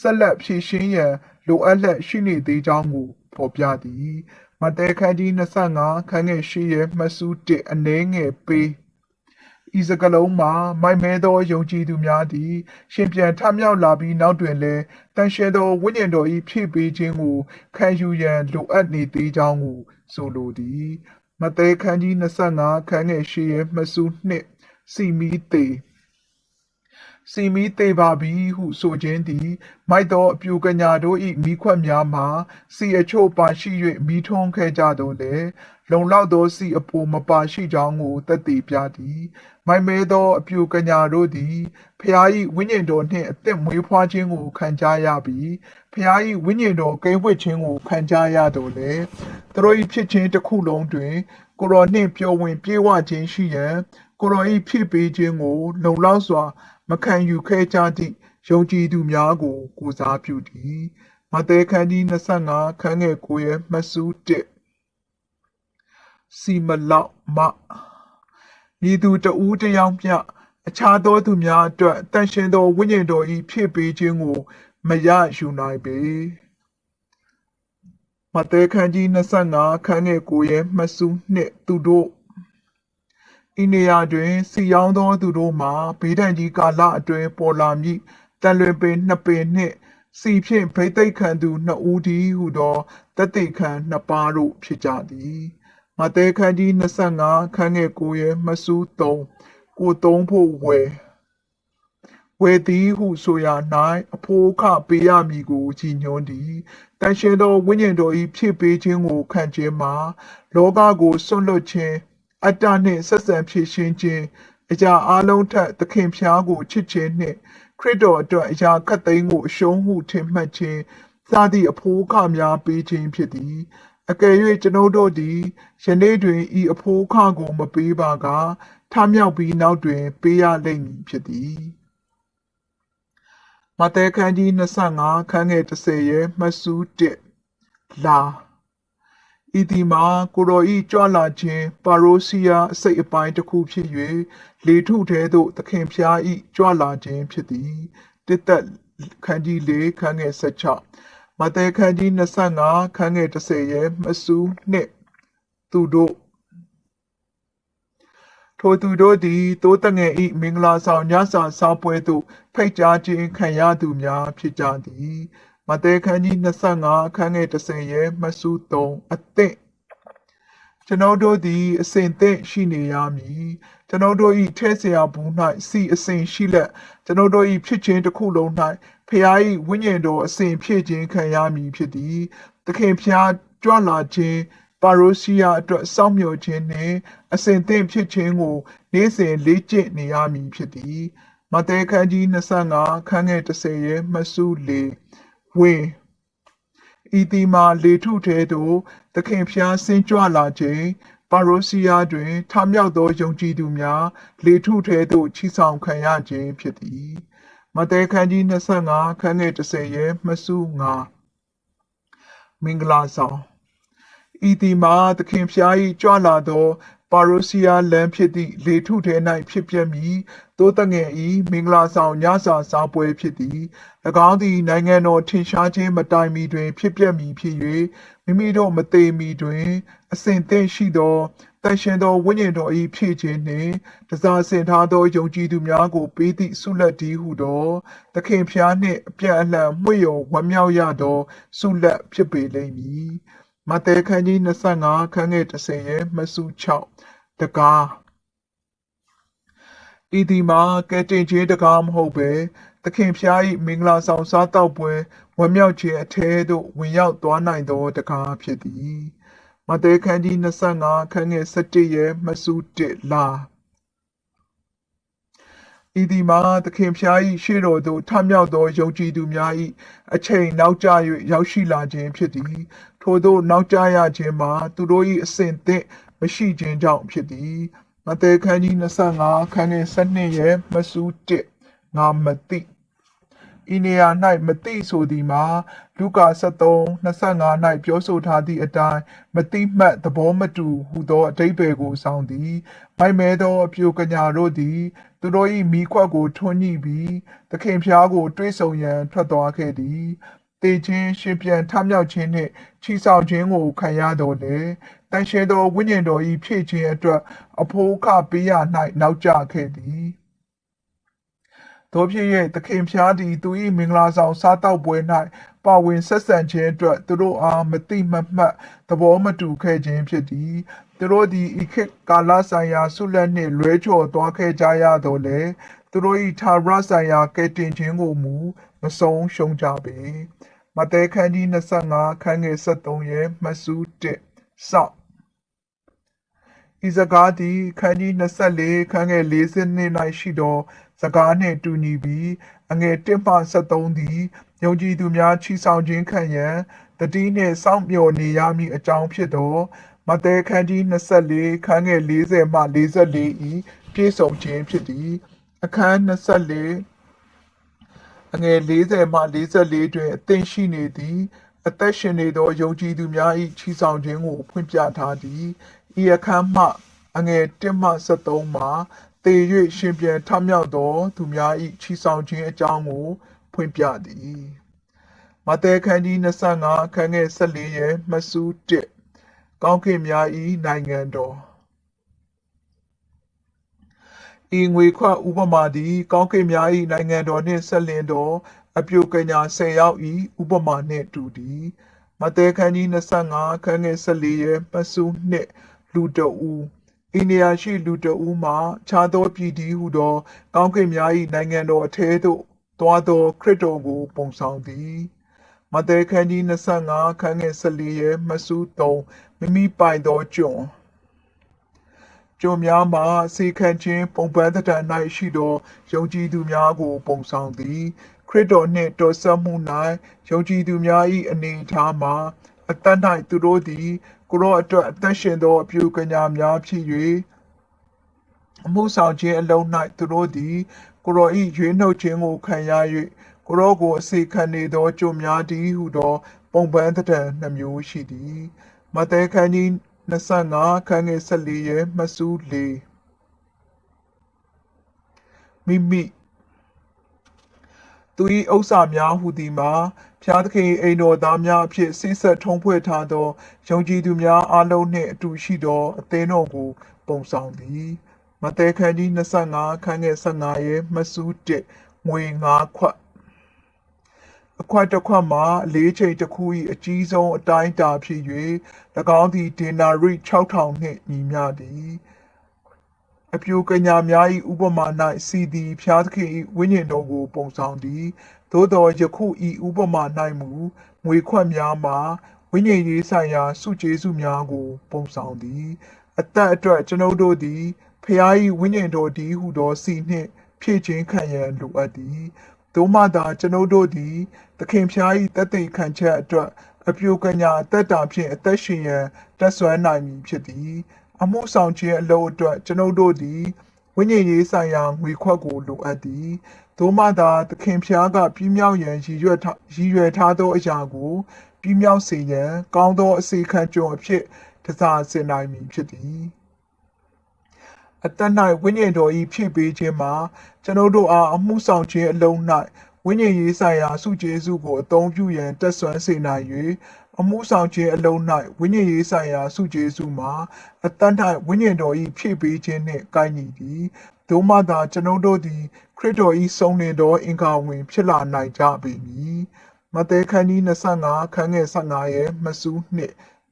ဆက်လက်ဖြစ်ရှင်းရန်လိုအပ်လျက်ရှိနေသေးကြောင်းကိုဖော်ပြသည်မဿဲခန်းကြီး25ခန်းငယ်8ရဲ့မှစု1အနည်းငယ်ပေးဤစကလုံးမှာမိုက်မဲသောယုံကြည်သူများသည်ရှင်ပြန်ထမြောက်လာပြီးနောက်တွင်လည်းတန်ရှင်းသောဝိညာဉ်တော်၏ဖြည့်ပေးခြင်းကိုခံယူရန်လိုအပ်နေသေးကြောင်းကိုဆိုလိုသည်မဿဲခန်းကြီး25ခန်းငယ်8ရဲ့မှစု2စီမီသေးပါပြီဟုဆိုခြင်းသည်မိုက်သောအပြူကညာတို့၏မိခွက်များမှာစီအချို့ပါရှိ၍မိထုံးခဲ့ကြတော့လေလုံလောက်သောစီအပိုမပါရှိကြောင်းကိုသက်သေပြသည်မိုက်မဲသောအပြူကညာတို့သည်ဖျား၏ဝိညာဉ်တော်နှင့်အသက်မွေးဖွားခြင်းကိုခံကြရပြီးဖျား၏ဝိညာဉ်တော်ကိန်းဝတ်ခြင်းကိုခံကြရတော့လေသူတို့၏ဖြစ်ခြင်းတစ်ခုလုံးတွင်ကိုရောနှင့်ပျော်ဝင်ပြေဝခြင်းရှိရန်ကိုရော၏ဖြစ်ပေးခြင်းကိုလုံလောက်စွာမခံယူခဲ့ကြသည့် ယုံကြည်သူများကိုစားပြုသည်မတဲခန်းကြီး25ခန်းငယ်9ရဲ့မှတ်စု1စီမလောက်မမည်သူတဦးတယောက်မျှအခြားသောသူများအတွက်တန်ရှင်သောဝိညာဉ်တော်၏ဖြစ်ပေးခြင်းကိုမရယူနိုင်ပေမတဲခန်းကြီး25ခန်းငယ်9ရဲ့မှတ်စု2သူတို့ဤနေရာတွင်စီရောင်းသောသူတို့မှာဘေးဒဏ်ကြီးကာလအတွင်းပေါ်လာမည့်တန်လွင်ပင်2ပင်နှင့်စီဖြင့်ဗိသိက်ခံသူ2ဦးတည်းဟုသောတသက်ခံ2ပါးတို့ဖြစ်ကြသည်မတဲခန်းကြီး25ခန်းငယ်9ရဲ့မှတ်စု3ကို3ဖို့ဝယ်သည်ဟုဆိုရ၌အဖိုးအခပေးရမည်ကိုကြီးညွှန်းသည်တန်ရှင်သောဝိညာဉ်တော်၏ဖြစ်ပေးခြင်းကိုခံခြင်းမှာလောကကိုစွန့်လွတ်ခြင်းအတ္တနှင့်ဆက်ဆံဖြစ်ရှင်းခြင်းအရာအလုံးထက်သခင်ဖျားကိုချစ်ခြင်းနှင့်ခရစ်တော်အတွက်အရာခတ်သိမ်းကိုအရှုံးဟုထင်မှတ်ခြင်းစသည့်အဖိုးအခများပေးခြင်းဖြစ်သည်အကယ်၍ကျွန်ုပ်တို့သည်ယနေ့တွင်ဤအဖိုးအခကိုမပေးပါကထမြောက်ပြီးနောက်တွင်ပေးရလိမ့်မည်ဖြစ်သည်မဿဲခန်းကြီး25ခန်းငယ်30ရဲ့မှတ်စု1လာဤဒီမှာကိုရောဤကြွလာခြင်းပါရိုစီယာအစိတ်အပိုင်းတစ်ခုဖြစ်၍လေထုထဲသို့သခင်ဖျားဤကြွလာခြင်းဖြစ်သည်တစ်သက်ခန်းကြီး4ခန်းငယ်16မဿဲခန်းကြီး25ခန်းငယ်30ရဲ့မှတ်စု2သူတို့ထိုသူတို့သည်တိုးတငယ်ဤမင်္ဂလာဆောင်ညစာစားပွဲသို့ဖိတ်ကြားခြင်းခံရသူများဖြစ်ကြသည်မဿဲခန်းကြီး25ခန်းငယ်30ရဲ့မှတ်စု3အသင့်ကျွန်ုပ်တို့သည်အစဉ်သင့်ရှိနေရမည်ကျွန်ုပ်တို့၏ထဲเสียဘူး၌စီအစဉ်ရှိလက်ကျွန်ုပ်တို့၏ဖြစ်ခြင်းတစ်ခုလုံး၌ဖျား၏ဝိညာဉ်တော်အစဉ်ဖြစ်ခြင်းခံရမည်ဖြစ်သည်သခင်ဖျားကြွလာခြင်းပါရိုစီယာအတွက်စောင့်မျှော်ခြင်းနှင့်အစဉ်သင့်ဖြစ်ခြင်းကိုနေ့စဉ်လေ့ကျင့်နေရမည်ဖြစ်သည်မဿဲခန်းကြီး25ခန်းငယ်30ရဲ့မှတ်စု4ဝင်ဤဒီမှာလေထုထဲသို့သခင်ဖျားဆင်းကြွလာခြင်းပါရိုစီယာတွင်ထမြောက်သောယုံကြည်သူများလေထုထဲသို့ချီဆောင်ခံရခြင်းဖြစ်သည်မဿဲခန်းကြီး25ခန်းငယ်30ရဲ့မှတ်စု5မင်္ဂလာဆောင်ဤဒီမှာသခင်ဖျား၏ကြွလာသောပါရိုစီယာလမ်းဖြစ်သည့်လေထုထဲ၌ဖြစ်ပြမည်တိုးတငယ်ဤမင်္ဂလာဆောင်ညစာစားပွဲဖြစ်သည်၎င်းသည်နိုင်ငံတော်ထင်ရှားခြင်းမတိုင်မီတွင်ဖြစ်ပြမည်ဖြစ်၍မိမိတို့မသေးမီတွင်အစဉ်သင့်ရှိသောတန်ရှင်သောဝိညာဉ်တော်၏ဖြစ်ခြင်းနှင့်တစားဆင်ထားသောယုံကြည်သူများကိုပေးသည့်ဆုလက်တည်းဟုသောသခင်ဖျားနှင့်အပြန်အလှန်မှွေရောဝမ်းမြောက်ရသောဆုလက်ဖြစ်ပေလိမ့်မည်မဿဲခန်းကြီး25ခန်းငယ်30ရဲ့မှတ်စု6တကားဤဒီမှာကဲတင်ခြင်းတကားမဟုတ်ပဲသခင်ဖျား၏မင်္ဂလာဆောင်စားတောက်ပွဲဝမ်းမြောက်ခြင်းအထဲသို့ဝင်ရောက်သွားနိုင်သောတကားဖြစ်သည်မဿဲခန်းကြီး25ခန်းငယ်17ရဲ့မှတ်စု1လာဤဒီမှာသခင်ဖျား၏ရှေ့တော်သို့ထမြောက်သောယုံကြည်သူများ၏အချိန်နောက်ကျ၍ရောက်ရှိလာခြင်းဖြစ်သည်ထို့သောနောက်ကျရခြင်းမှာသူတို့၏အစဉ်သင့်မရှိခြင်းကြောင့်ဖြစ်သည်မဿဲခန်းကြီး25ခန်းငယ်12ရဲ့မှတ်စု1ငါမသိဤနေရာ၌မသိဆိုသည်မှာလူကာ73:25 ၌ပြောဆိုထားသည့်အတိုင်းမသိမှတ်သဘောမတူဟုသောအဓိပ္ပာယ်ကိုဆောင်သည်မိုက်မဲသောအပြိုကညာတို့သည်သူတို့၏မိခွက်ကိုထွန်းညှိပြီးသခင်ဖျားကိုတွေးဆုံရန်ထွက်သွားခဲ့သည်တေခြင်းရှင်ပြန်ထမြောက်ခြင်းနှင့်ချီဆောင်ခြင်းကိုခံရတော်လေတန်ရှင်းသောဝိညာဉ်တော်၏ဖြစ်ခြင်းအတွက်အဖို့အခပေးရ၌နောက်ကျခဲ့သည်တို့ဖြစ်၍သခင်ဖျားသည်သူ၏မင်္ဂလာဆောင်စားတောက်ပွဲ၌ပါဝင်ဆက်ဆံခြင်းအတွက်သူတို့အားမတိမမှတ်သဘောမတူခဲ့ခြင်းဖြစ်သည်သူတို့သည်ဤခေတ်ကာလဆိုင်ရာဆုလက်နှင့်လွဲချော်သွားခဲ့ကြရတော်လေသူတို့၏သာရဆိုင်ရာကဲတင်ခြင်းကိုမူမဆုံးရှုံးကြပေမဿဲခန်းကြီး25ခန်းငယ်73ရဲ့မှတ်စု1စောင့်ဤစကားသည်ခန်းကြီး24ခန်းငယ်40၌ရှိသောစကားနှင့်တူညီပြီးအငယ်1မှ73သည်ယုံကြည်သူများချီဆောင်ခြင်းခံရန်တတိနှင့်စောင့်မျှော်နေရမည့်အကြောင်းဖြစ်သောမဿဲခန်းကြီး24ခန်းငယ်40မှ44၏ပြည့်စုံခြင်းဖြစ်သည်အခန်း24 အငယ်40မှ44တွင်အသင်ရှိနေသည်အသက်ရှင်နေသောယုံကြည်သူများ၏ချီဆောင်ခြင်းကိုဖွင့်ပြထားသည်ဤအခန်းမှအငယ်1မှ73မှာသေ၍ရှင်ပြန်ထမြောက်သောသူများ၏ချီဆောင်ခြင်းအကြောင်းကိုဖွင့်ပြသည်မဿဲခန်းကြီး25ခန်းငယ်14ရဲ့မှတ်စု1ကောင်းကင်များ၏နိုင်ငံတော်ဤငွေခွဥပမာသည်ကောင်းကင်များ၏နိုင်ငံတော်နှင့်ဆက်လင်းသောအပြိုကညာ10ယောက်၏ဥပမာနှင့်တူသည်မဿဲခန်းကြီး25ခန်းငယ်14ရဲ့မှတ်စု2လူတဦးဤနေရာရှိလူတဦးမှာခြားသောပြည်တည်ဟုသောကောင်းကင်များ၏နိုင်ငံတော်အထဲသို့သွားသောခရစ်တော်ကိုပုံဆောင်သည်မဿဲခန်းကြီး25ခန်းငယ်14ရဲ့မှတ်စု3မိမိပိုင်သောကျွန်များမှာစေခံခြင်းပုံပန်းတံ၌ရှိသောယုံကြည်သူများကိုပုံဆောင်သည်ခရစ်တော်နှင့်တော်ဆက်မှု၌ယုံကြည်သူများ၏အနေအထားမှာအသက်၌သူတို့သည်ကိုရောအတွက်အသက်ရှင်သောအပြုကညာများဖြစ်၍အမှုဆောင်ခြင်းအလုံး၌သူတို့သည်ကိုရော၏ရွေးနှုတ်ခြင်းကိုခံရ၍ကိုရောကိုအစေခံနေသောကျွန်များသည်ဟုသောပုံပန်းတံနှမျိုးရှိသည်မဿဲခန်းကြီး25ခန်းငယ်14ရဲ့မှတ်စု4မိမိသူ၏ဥစ္စာများဟူသည်မှာဖျားသခင်အိမ်တော်သားများအဖြစ်ဆိတ်ဆက်ထုံးဖွဲ့ထားသောယုံကြည်သူများအလုံးနှင့်အတူရှိသောအသင်းတော်ကိုပုံဆောင်သည်မဿဲခန်းကြီး25ခန်းငယ်15ရဲ့မှတ်စု1ငွေ9ခွက်အခွက်တစ်ခွက်မှာ4ချိန်တစ်ခု၏အကြီးဆုံးအတိုင်းအတာဖြစ်၍၎င်းသည်ဒေနာရိ6000နှင့်ညီမျှသည်အပြိုကညာများ၏ဥပမာ၌စီသည်ဖျားသခင်၏ဝိညာဉ်တော်ကိုပုံဆောင်သည်သို့သောယခုဤဥပမာ၌မူငွေခွက်များမှာဝိညာဉ်ရေးဆိုင်ရာစုကျေးဇူးများကိုပုံဆောင်သည်အသက်အတွက်ကျွန်ုပ်တို့သည်ဖျား၏ဝိညာဉ်တော်သည်ဟုသောစီနှင့်ဖြည့်ခြင်းခံရန်လိုအပ်သည်သို့မှသာကျွန်ုပ်တို့သည်သခင်ဖျား၏တသက်ခံချက်အတွက်အပြိုကညာအသက်တာဖြင့်အသက်ရှင်ရန်တက်ဆွမ်းနိုင်မည်ဖြစ်သည်အမှုဆောင်ခြင်းအလုပ်အတွက်ကျွန်ုပ်တို့သည်ဝိညာဉ်ရေးဆိုင်ရာငွေခွက်ကိုလိုအပ်သည်သို့မှသာသခင်ဖျားကပြည့်မြောက်ရန်ရည်ရွယ်ထားသောအရာကိုပြည့်မြောက်စေရန်ကောင်းသောအစေခံကျွန်အဖြစ်တစားဆင်နိုင်မည်ဖြစ်သည်အတ္တ၌ဝိညာဉ်တော်၏ဖြည့်ပေးခြင်းမှာကျွန်ုပ်တို့အားအမှုဆောင်ခြင်းအလုံး၌ဝိညာဉ်ရေးဆိုင်ရာစုကျေးဇူးကိုအသုံးပြုရန်တက်ဆွမ်းစေနိုင်၍အမှုဆောင်ခြင်းအလုံး၌ဝိညာဉ်ရေးဆိုင်ရာစုကျေးဇူးမှာအတ္တ၌ဝိညာဉ်တော်၏ဖြည့်ပေးခြင်းနှင့်ကိုက်ညီသည်သို့မှသာကျွန်ုပ်တို့သည်ခရစ်တော်၏ဆုံးလင်သောအင်္ဂါဝင်ဖြစ်လာနိုင်ကြပေမည်မဿဲခန်းကြီး25ခန်းငယ်15ရဲ့မှတ်စု2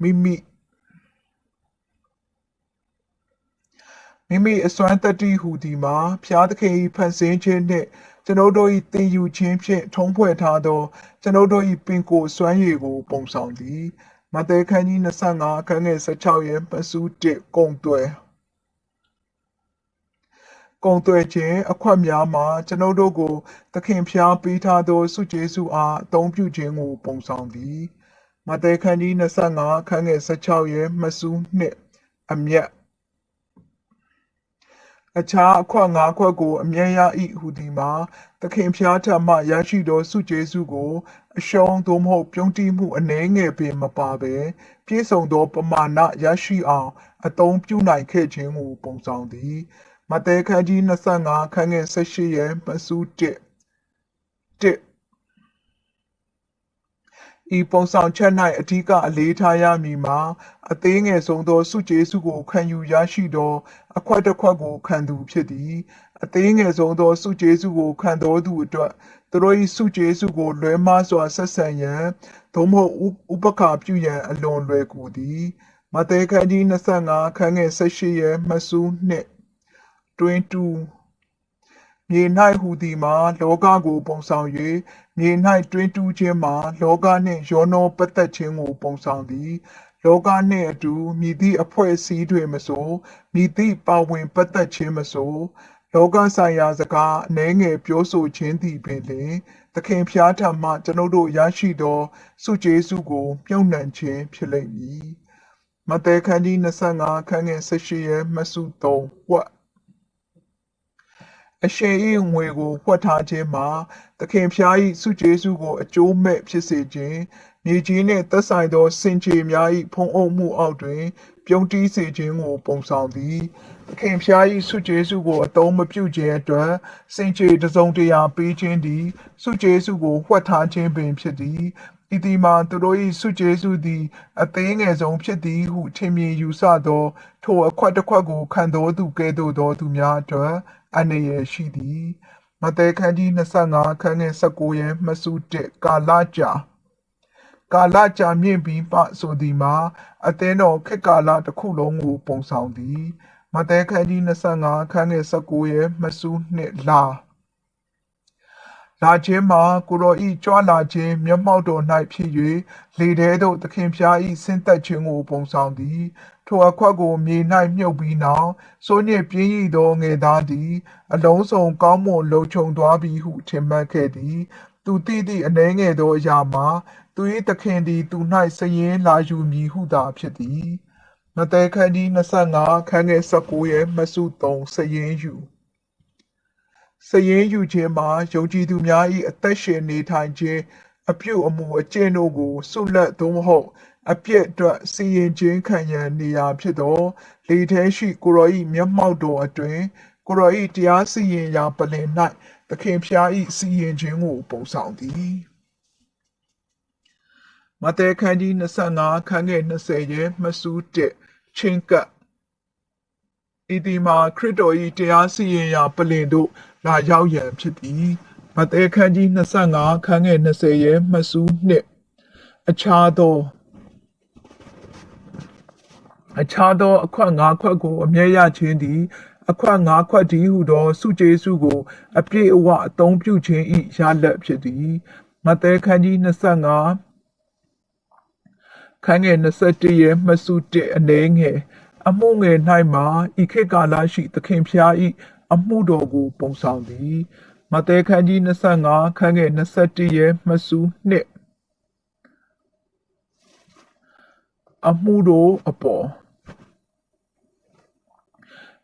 မိမိအစွမ်းတတ္တိဟူသည်မှာဖျားသခင်၏ဖန်ဆင်းခြင်းနှင့်ကျွန်ုပ်တို့၏သင်ယူခြင်းဖြင့်ထုံးဖွဲ့ထားသောကျွန်ုပ်တို့၏ပင်ကိုယ်စွမ်းရည်ကိုပုံဆောင်သည်မဿဲခန်းကြီး25ခန်းငယ်16ရဲ့မှတ်စု1ကုံသွဲခြင်းအခွက်များမှာကျွန်ုပ်တို့ကိုသခင်ဖျားပေးထားသောစုကျေးဇူးအားအသုံးပြုခြင်းကိုပုံဆောင်သည်မဿဲခန်းကြီး25ခန်းငယ်16ရဲ့မှတ်စု2အမျက်အခြားအခွက်၅ခွက်ကိုအမြဲရ၏ဟူသည်မှာသခင်ဖျားထံမှရရှိသောစုကျေးဇူးကိုအရှုံးသို့မဟုတ်ပြုံးတိမှုအနည်းငယ်ပင်မပါဘဲပြည့်စုံသောပမာဏရရှိအောင်အသုံးပြုနိုင်ခဲ့ခြင်းကိုပုံဆောင်သည်မဿဲခန်းကြီး25ခန်းငယ်18ရဲ့မှတ်စု1ဤပုံဆောင်ချက်၌အဓိကအလေးထားရမည်မှာအသေးငယ်ဆုံးသောစုကျေးဇူးကိုခံယူရရှိသောအခွက်တစ်ခွက်ကိုခံသူဖြစ်သည်အသေးငယ်ဆုံးသောစုကျေးဇူးကိုခံတော်သူအတွက်သူတို့၏စုကျေးဇူးကိုလွဲမှားစွာဆက်ဆံရန်သို့မဟုတ်ဥပက္ခပြုရန်အလွန်လွယ်ကူသည်မဿဲခန်းကြီး25ခန်းငယ်18ရဲ့မှတ်စု2တွင်တူမြေ၌ဟူသည်မှာလောကကိုပုံဆောင်၍မြေ၌တွင်တူခြင်းမှာလောကနှင့်ရောနှောပတ်သက်ခြင်းကိုပုံဆောင်သည်လောကနှင့်အတူမြည်သည့်အဖွဲ့အစည်းတွေမဆိုမြည်သည့်ပါဝင်ပတ်သက်ခြင်းမဆိုလောကဆိုင်ရာစကားအနည်းငယ်ပြောဆိုခြင်းသည်ပင်လျှင်သခင်ဖျားထံမှကျွန်ုပ်တို့ရရှိသောစုကျေးဇူးကိုမြုပ်နှံခြင်းဖြစ်လိမ့်မည်မဿဲခန်းကြီး25ခန်းငယ်18ရဲ့မှတ်စု3ဝတ်အ အရှင်၏ငွေကိုဖွက်ထားခြင်းမှာသခင်ဖျား၏စုကျေးဇူးကိုအကျိုးမဲ့ဖြစ်စေခြင်းမြေကြီးနှင့်သက်ဆိုင်သောစင်ကြယ်များ၏ဖုံးအုပ်မှုအောက်တွင်ပြုံးတီးစေခြင်းကိုပုံဆောင်သည်သခင်ဖျား၏စုကျေးဇူးကိုအသုံးမပြုခြင်းအတွက်စင်ကြယ်တစုံတရာပေးခြင်းသည်စုကျေးဇူးကိုဖွက်ထားခြင်းပင်ဖြစ်သည်ဤသည်မှာသူတို့၏စုကျေးဇူးသည်အသေးငယ်ဆုံးဖြစ်သည်ဟုထင်မြင်ယူဆသောထိုအခွက်တစ်ခွက်ကိုခံတော်သူကဲ့သို့သောသူများအတွက်အနေရရှိသည်မဿဲခန်းကြီး25ခန်းငယ်19ရဲ့မှစု1ကာလကြာမြင့်ပြီးမှဆိုသည်မှာအသင်းတော်ခေတ်ကာလတစ်ခုလုံးကိုပုံဆောင်သည်မဿဲခန်းကြီး25ခန်းငယ်19ရဲ့မှစု2လာခြင်းမှာကိုရောဤကြွလာခြင်းမျက်မှောက်တော်၌ဖြစ်၍လေထဲသို့သခင်ဖျားဤဆင်းသက်ခြင်းကိုပုံဆောင်သည်ထိုအခွက်ကိုမြေ၌မြုပ်ပြီးနောက်စိုးညစ်ပြင်းရည်သောငယ်သားသည်အလုံးစုံကောင်းမွန်လုံခြုံသွားပြီဟုထင်မှတ်ခဲ့သည်သူသိသည့်အနှဲငယ်သောအရာမှာသူ၏သခင်သည်သူ၌စည်ရင်လာယူမည်ဟုသာဖြစ်သည်မဿဲခန်းကြီး25ခန်းငယ်19ရဲ့မှစု3စည်ရင်ယူခြင်းမှာယုံကြည်သူများ၏အသက်ရှင်နေထိုင်ခြင်းအပြုအမူအကျင့်တို့ကိုဆုလက်သို့မဟုတ်အပြည့်အတွက်စီရင်ခြင်းခံရန်နေရာဖြစ်သောလေထဲရှိကိုရော၏မျက်မှောက်တော်အတွင်ကိုရော၏တရားစီရင်ရာပလင်၌သခင်ဖျား၏စီရင်ခြင်းကိုပုံဆောင်သည်မဿဲခန်းကြီး25ခန်းငယ်20ရဲ့မှစု1ချင်းကပ်ဤဒီမှာခရစ်တော်၏တရားစီရင်ရာပလင်တို့လာရောက်ရန်ဖြစ်သည်မဿဲခန်းကြီး25ခန်းငယ်20ရဲ့မှစု2အခြားသောအခွက်5ခွက်ကိုအမြဲရခြင်းသည်အခွက်5ခွက်တည်းဟုသောစုကျေးဇူးကိုအပြည့်အဝအသုံးပြုခြင်း၏ရလဒ်ဖြစ်သည်မဿဲခန်းကြီး25ခန်းငယ်21ရဲ့မှစု1အနေငယ်အမှုငယ်၌မှာဤခေတ်ကာလရှိသခင်ဖျား၏အမှုတော်ကိုပုံဆောင်သည်မဿဲခန်းကြီး25ခန်းငယ်21ရဲ့မှစု2အမှုတော်အပေါ်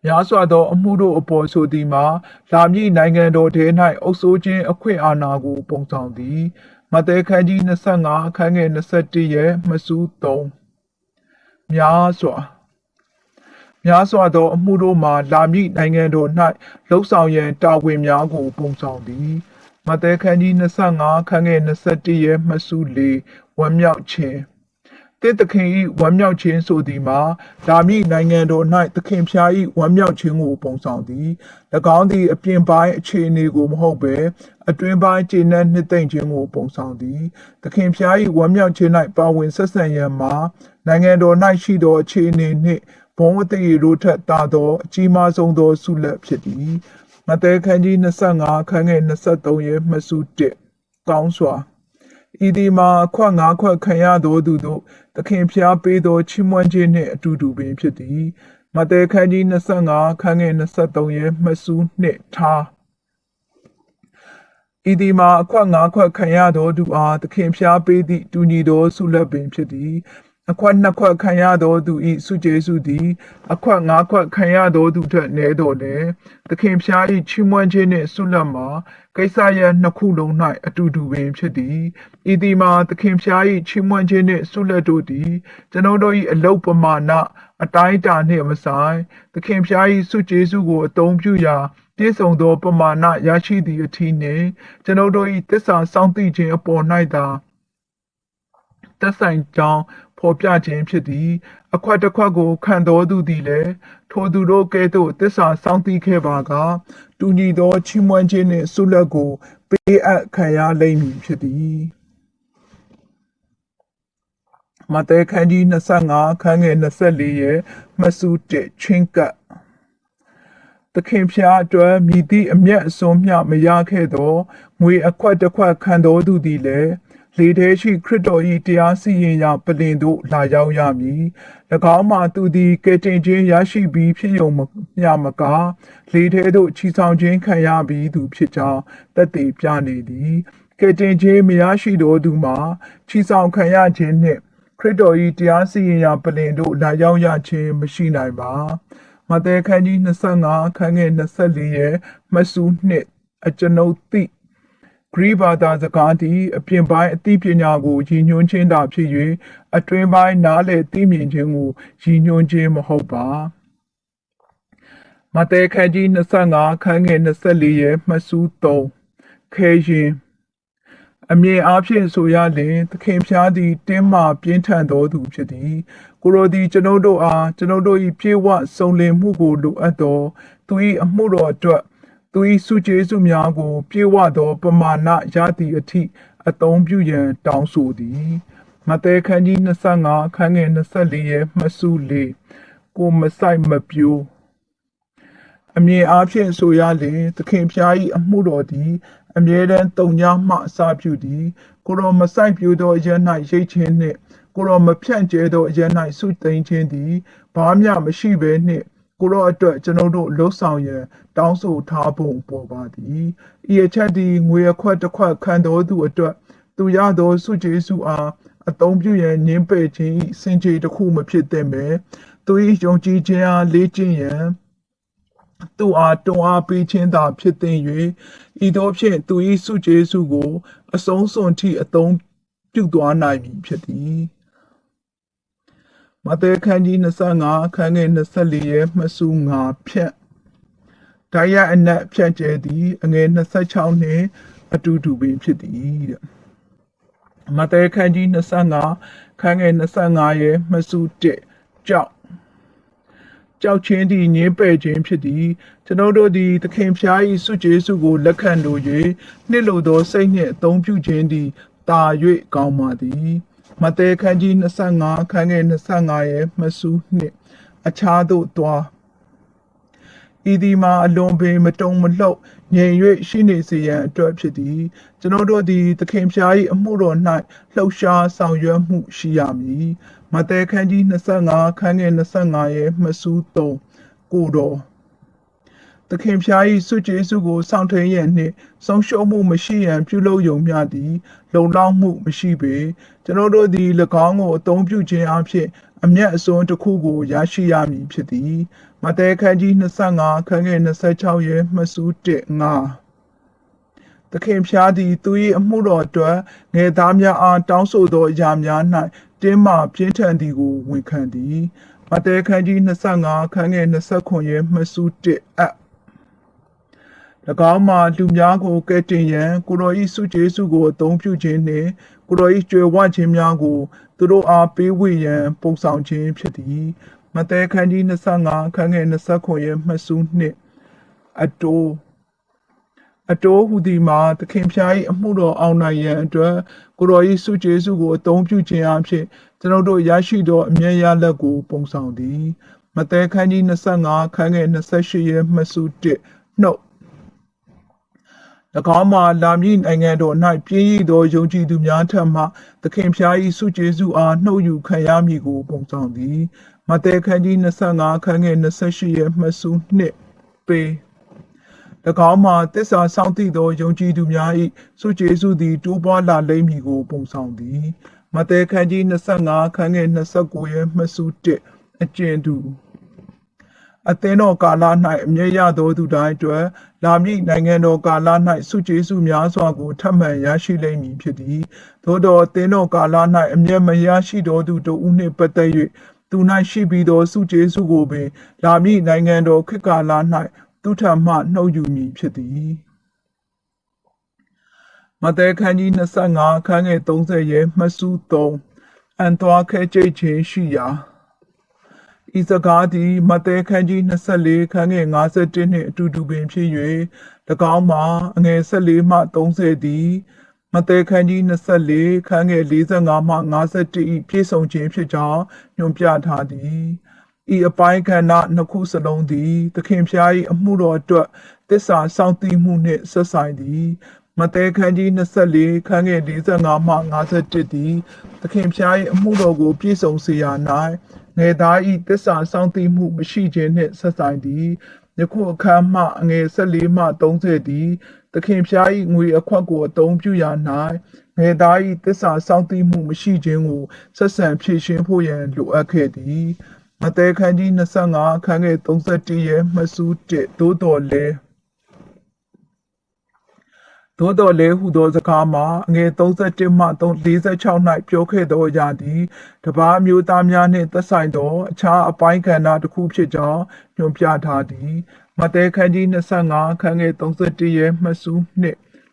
များစွာသောအမှုတို့အပေါ်ဆိုသည်မှာလာမည့်နိုင်ငံတော်ထဲ၌အုပ်စိုးခြင်းအခွင့်အာဏာကိုပုံဆောင်သည်မဿဲခန်းကြီး25ခန်းငယ်21ရဲ့မှစု3များစွာသောအမှုတို့မှာလာမည့်နိုင်ငံတော်၌လှုပ်ဆောင်ရန်တာဝန်များကိုပုံဆောင်သည်မဿဲခန်းကြီး25ခန်းငယ်21ရဲ့မှစု4ဝမ်းမြောက်ခြင်းသခင်၏ဝမ်းမြောက်ခြင်းဆိုသည်မှာလာမည့်နိုင်ငံတော်၌သခင်ဖျား၏ဝမ်းမြောက်ခြင်းကိုပုံဆောင်သည်၎င်းသည်အပြင်ပိုင်းအခြေအနေကိုမဟုတ်ဘဲအတွင်းပိုင်းကျေနပ်နှစ်သိမ့်ခြင်းကိုပုံဆောင်သည်သခင်ဖျား၏ဝမ်းမြောက်ခြင်း၌ပါဝင်ဆက်ဆံရန်မှာနိုင်ငံတော်၌ရှိသောအခြေအနေနှင့်ဘုံအသေးတို့ထက်သာသောအကြီးမားဆုံးသောဆုလက်ဖြစ်သည်မဿဲခန်းကြီး25ခန်းငယ်23ရဲ့မှစု1ကောင်းစွာဤဒီမှာအခွက်5ခွက်ခံရသောသူတို့သခင်ဖျားပေးသောချီးမွမ်းခြင်းနှင့်အတူတူပင်ဖြစ်သည်မဿဲခန်းကြီး25ခန်းငယ်23ရဲ့မှစု2ထားဤဒီမှာအခွက်5ခွက်ခံရသောသူအားသခင်ဖျားပေးသည့်တူညီသောဆုလက်ပင်ဖြစ်သည်အခွက်2ခွက်ခံရသောသူ၏စုကျေးဇူးသည်အခွက်5ခွက်ခံရသောသူထက်နည်းတော်လဲသခင်ဖျား၏ချီးမွမ်းခြင်းနှင့်ဆုလက်မှာကိစ္စရပ်နှစ်ခုလုံး၌အတူတူပင်ဖြစ်သည်ဤသည်မှာသခင်ဖျား၏ချီးမွမ်းခြင်းနှင့်ဆုလက်တို့သည်ကျွန်ုပ်တို့၏အလုပမာဏအတိုင်းအတာနှင့်မဆိုင်သခင်ဖျား၏စုကျေးဇူးကိုအသုံးပြုရာပြည့်စုံသောပမာဏရရှိသည့်အထီးနှင့်ကျွန်ုပ်တို့၏သစ္စာစောင့်သိခြင်းအပေါ်၌သာသက်ဆိုင်ကြောင်းဖော်ပြခြင်းဖြစ်သည်အခွက်တစ်ခွက်ကိုခံတော်သူသည်လည်းထိုသူတို့ကဲ့သို့သစ္စာစောင့်သိခဲ့ပါကတူညီသောချီးမွမ်းခြင်းနှင့်ဆုလက်ကိုပေးအပ်ခံရလိမ့်မည်ဖြစ်သည်မဿဲခန်းကြီး25ခန်းငယ်24ရဲ့မှစု1ချင်းကပ်သခင်ဖျားအတွက်မြည်သည့်အမျက်အစွန်းမျှမရခဲ့သောငွေအခွက်တစ်ခွက်ခံတော်သူသည်လည်းလေထဲရှိခရစ်တော်၏တရားစီရင်ရာပလင်သို့လာရောက်ရမည်၎င်းမှာသူသည်ကယ်တင်ခြင်းရရှိပြီးဖြစ်ရုံမျှမကလေထဲသို့ချီဆောင်ခြင်းခံရပြီးသူဖြစ်ကြောင်းသက်သေပြနေသည်ကယ်တင်ခြင်းမရရှိသောသူမှာချီဆောင်ခံရခြင်းနှင့်ခရစ်တော်၏တရားစီရင်ရာပလင်သို့လာရောက်ရခြင်းမရှိနိုင်ပါမ တဲခန်းကြီး25ခန်းငယ်24ရဲ့မှတ်စုနှစ်အကျွန်ုပ်သိဂရိဘာသာစကားသည်အပြင်ပိုင်းအသိပညာကိုရည်ညွှန်းခြင်းသာဖြစ်၍အတွင်းပိုင်းနားလည်သိမြင်ခြင်းကိုရည်ညွှန်းခြင်းမဟုတ်ပါမဿဲခန်းကြီး25ခန်းငယ်24ရဲ့မှတ်စု3ခဲရင်အမြင်အားဖြင့်ဆိုရလျင်သခင်ဖျားသည်တင်းမာပြင်းထန်သောသူဖြစ်သည်ကိုရိုသည်ကျွန်ုပ်တို့အားကျွန်ုပ်တို့၏ပြေဝစုံလင်မှုကိုလိုအပ်သောသူ၏အမှုတော်အတွက်သူ၏စုကျေးဇူးများကိုပြေဝသောပမာဏရသည့်အထိအသုံးပြုရန်တောင်းဆိုသည်မဿဲခန်းကြီး25ခန်းငယ်24ရဲ့မှတ်စု4ကိုမဆိုင်မပြိုးအမြင်အားဖြင့်ဆိုရလျင်သခင်ဖျား၏အမှုတော်သည်အမြဲတမ်းတုံညာမှအစာပြုသည်ကိုရောမဆိုင်ပြိုးသောအရ၌ရိတ်ခြင်းနှင့်ကိုရောမဖြန့်ကျဲသောအရ၌ဆုသိမ်းခြင်းသည်ဘာမျှမရှိဘဲနှင့်ကိုရောအတွက်ကျွန်ုပ်တို့လှုပ်ဆောင်ရန်တောင်းဆိုထားပုံပေါ်ပါသည်ဤအချက်သည်ငွေအခွက်တစ်ခွက်ခံတော်သူအတွက်သူရသောဆုကျေးဇူးအားအသုံးပြုရန်ညှင်းပယ်ခြင်း၏စင်ကြေတစ်ခုမဖြစ်သင့်ပဲသူ၏ယုံကြည်ခြင်းအားလေ့ကျင့်ရန်သူအားတွန်းအားပေးခြင်းသာဖြစ်သင့်၍ဤသို့ဖြင့်သူ၏စုကျေးဇူးကိုအဆုံးစွန်ထိအသုံးပြုသွားနိုင်မည်ဖြစ်သည်မဿဲခန်းကြီး25ခန်းငယ်24ရဲ့မှတ်စု5ဖြန့်ဒါရအနက်ဖြန့်ကျဲသည်အငယ်26နှင့်အတူတူပင်ဖြစ်သည်တဲ့မဿဲခန်းကြီး25ခန်းငယ်25ရဲ့မှတ်စု1ကြောက်ခြင်းသည်ညင်းပယ်ခြင်းဖြစ်သည်ကျွန်ုပ်တို့သည်သခင်ဖျား၏စုကျေးဇူးကိုလက်ခံလို၍နှစ်လိုသောစိတ်နှင့်အသုံးပြုခြင်းသည်တာ၍ကောင်းပါသည်မဿဲခန်းကြီး25ခန်းငယ်25ရဲ့မှတ်စု2အခြားသို့သွားဤဒီမှာအလွန်ပင်မတုံမလှုပ်ငြိမ်၍ရှိနေစေရန်အတွက်ဖြစ်သည်ကျွန်ုပ်တို့သည်သခင်ဖျား၏အမှုတော်၌လှုပ်ရှားဆောင်ရွက်မှုရှိရမည်မဿဲခန်းကြီး25ခန်းငယ်25ရဲ့မှတ်စု3ကိုတော်သခင်ဖျား၏စုကျေးဇူးကိုစောင့်ထိန်ရန်နှင့်ဆုံးရှုံးမှုမရှိရန်ပြုလုပ်ယုံမျှသည်လုံလောက်မှုမရှိပေကျွန်ုပ်တို့သည်၎င်းကိုအသုံးပြုခြင်းအပြင်အမျက်အစွန်းတစ်ခုကိုရရှိရမည်ဖြစ်သည်မဿဲခန်းကြီး25ခန်းငယ်26ရဲ့မှတ်စု1 5သခင်ဖျားသည်သူ၏အမှုတော်အတွက်ငယ်သားများအားတောင်းဆိုသောအရာများ၌တင်းမာပြင်းထန်သည်ကိုဝန်ခံသည်မဿဲခန်းကြီး25ခန်းငယ်29ရဲ့မှတ်စု1အ၎င်းမှာလူများကိုကယ်တင်ရန်ကိုရော၏စုကျေးဇူးကိုအသုံးပြုခြင်းနှင့်ကိုရော၏ကြွယ်ဝခြင်းများကိုသူတို့အားပေးဝေရန်ပုံဆောင်ခြင်းဖြစ်သည်မဿဲခန်းကြီး25ခန်းငယ်29ရဲ့မှတ်စု2အတိုးဟူသည်မှာသခင်ဖျား၏အမှုတော်အောင်နိုင်ရန်အတွက်ကိုရော၏စုကျေးဇူးကိုအသုံးပြုခြင်းအဖြစ်ကျွန်ုပ်တို့ရရှိသောအမြဲရလက်ကိုပုံဆောင်သည်မဿဲခန်းကြီး25ခန်းငယ်28ရဲ့မှတ်စု1နှုတ်၎င်းမှာလာမည့်နိုင်ငံတော်၌ပြည့်ရည်သောယုံကြည်သူများထံမှသခင်ဖျား၏စုကျေးဇူးအားနှုတ်ယူခံရမည်ကိုပုံဆောင်သည်မဿဲခန်းကြီး25ခန်းငယ်28ရဲ့မှတ်စု2ပေ၎င်းမှာသစ္စာစောင့်သိသောယုံကြည်သူများ၏စုကျေးဇူးသည်တိုးပွားလာလိမ့်မည်ကိုပုံဆောင်သည်မဿဲခန်းကြီး25ခန်းငယ်29ရဲ့မှတ်စု1အကျဉ်သူအသင်းတော်ကာလ၌အမြဲရသောသူတိုင်းအတွက်လာမည့်နိုင်ငံတော်ကာလ၌စုကျေးဇူးများစွာကိုထပ်မံရရှိလိမ့်မည်ဖြစ်သည်သို့သောအသင်းတော်ကာလ၌အမြဲမရရှိသောသူတို့ဦးနှင့်ပတ်သက်၍သူ၌ရှိပြီးသောစုကျေးဇူးကိုပင်လာမည့်နိုင်ငံတော်ခေတ်ကာလ၌သူထံမှနှုတ်ယူမည်ဖြစ်သည်မဿဲခန်းကြီး25ခန်းငယ်30ရဲ့မှတ်စု3အန်သွားခဲကြိတ်ခြင်းရှိရာဤစကားသည်မဿဲခန်းကြီး24ခန်းငယ်51နှင့်အတူတူပင်ဖြစ်၍၎င်းမှာအငယ်14မှ30သည်မဿဲခန်းကြီး24ခန်းငယ်45မှ51၏ပြည့်စုံခြင်းဖြစ်ကြောင်းညွှန်ပြထားသည်ဤအပိုင်းခန္ဓာနှစ်ခုစလုံးသည်သခင်ဖျား၏အမှုတော်အတွက်သစ္စာစောင့်သိမှုနှင့်ဆက်ဆိုင်သည်မဿဲခန်းကြီး24ခန်းငယ်45မှ51သည်သခင်ဖျား၏အမှုတော်ကိုပြည့်စုံစေရ၌ငယ်သား၏သစ္စာစောင့်သိမှုမရှိခြင်းနှင့်ဆက်ဆိုင်သည်ယခုအခါမှအငယ်14မှ30သည်သခင်ဖျား၏ငွေအခွက်ကိုအသုံးပြုရာ၌ငယ်သား၏သစ္စာစောင့်သိမှုမရှိခြင်းကိုဆက်ဆံဖြည့်ရှင်းဖို့ရန်လိုအပ်ခဲ့သည်မ မဿဲခန်းကြီး25အခန်းငယ်31ရဲ့မှတ်စု1သို့တော်လည်းဟူသောစကားမှာအငယ်31မှ46၌ပြောခဲ့သောအရာသည်တပါးမျိုးသားများနှင့်သက်ဆိုင်သောအခြားအပိုင်းကဏ္ဍတစ်ခုဖြစ်ကြောင်းညွှန်ပြထားသည်မဿဲခန်းကြီး25အခန်းငယ်31ရဲ့မှတ်စု2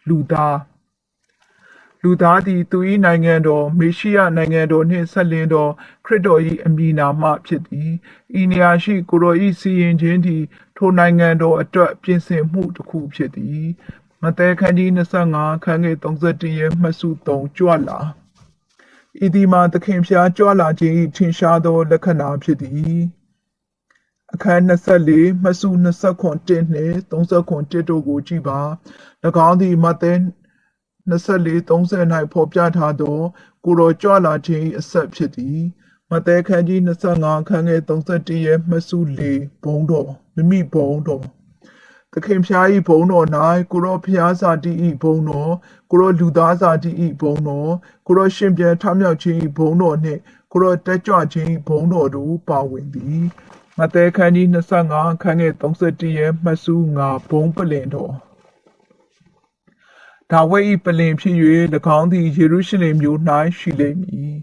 လူသားသည်သူ၏နိုင်ငံတော်မေရှိယနိုင်ငံတော်နှင့်ဆက်လင်းသောခရစ်တော်၏အမည်နာမှဖြစ်သည်ဤနေရာရှိကိုရော၏စီရင်ခြင်းသည်ထိုနိုင်ငံတော်အတွက်ပြင်ဆင်မှုတစ်ခုဖြစ်သည်မဿဲခန်းကြီး25ခန်းငယ်31ရဲ့မှတ်စု3ကြွလာဤဒီမှာသခင်ဖျားကြွလာခြင်း၏ထင်ရှားသောလက္ခဏာဖြစ်သည်အခန်း24မှတ်စု29နှင့်31တို့ကိုကြည့်ပါ၎င်းသည်မဿဲ24-30၌ဖော်ပြထားသောကိုရောကြွလာခြင်းအဆက်ဖြစ်သည်မဿဲခန်းကြီး25ခန်းငယ်31ရဲ့မှတ်စု4ဘုံတော်မိမိဘုံတော်သခင်ဖျား၏ဘုံတော်၌ကိုရောဖျားစာတိ၏ဘုံတော်ကိုရောလူသားစာတိ၏ဘုံတော်ကိုရောရှင်ပြန်ထမြောက်ခြင်း၏ဘုံတော်နှင့်ကိုရောတက်ကြွခြင်း၏ဘုံတော်တို့ပါဝင်သည်မဿဲခန်းကြီး25ခန်းငယ်31ရဲ့မှတ်စု5ဘုံပလင်တော်ဒါဝိဒ်၏ပလင်ဖြစ်၍၎င်းသည်ယေရုရှလင်မြို့၌ရှိလိမ့်မည်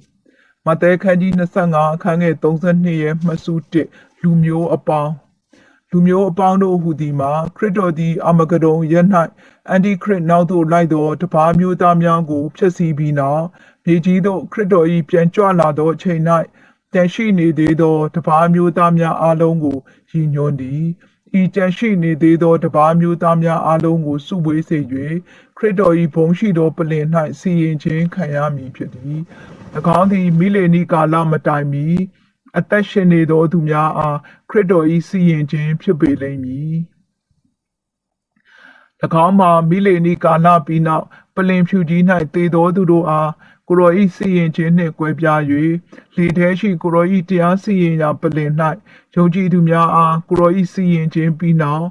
မဿဲခန်းကြီး25အခန်းငယ်32ရဲ့မှတ်စု1လူမျိုးအပေါင်းတို့ဟူသည်မှာခရစ်တော်သည်အာမဂဒုန်ရက်၌အန်တီခရစ်နောက်သို့လိုက်သောတပါးမျိုးသားများကိုဖျက်ဆီးပြီးနောက်မြေကြီးသို့ခရစ်တော်၏ပြန်ကြွလာသောအချိန်၌တန်ရှိနေသေးသောတပါးမျိုးသားများအလုံးကိုရည်ညွှန်းသည်ဤကြံရှိနေသေးသောတပါးမျိုးသားများအလုံးကိုစုဝေးစေ၍ခရစ်တော်၏ဘုံရှိသောပလင်၌စီရင်ခြင်းခံရမည်ဖြစ်သည်၎င်းသည်မိလေနီကာလမတိုင်မီအသက်ရှင်နေသောသူများအားခရစ်တော်၏စီရင်ခြင်းဖြစ်ပေလိမ့်မည်၎င်းမှာမိလေနီကာလပြီးနောက်ပလင်ဖြူကြီး၌တည်သောသူတို့အားကိုရော၏စီရင်ခြင်းနှင့်ကွဲပြား၍လေထဲရှိကိုရော၏တရားစီရင်ရာပလင်၌ယုံကြည်သူများအားကိုရော၏စီရင်ခြင်းပြီးနောက်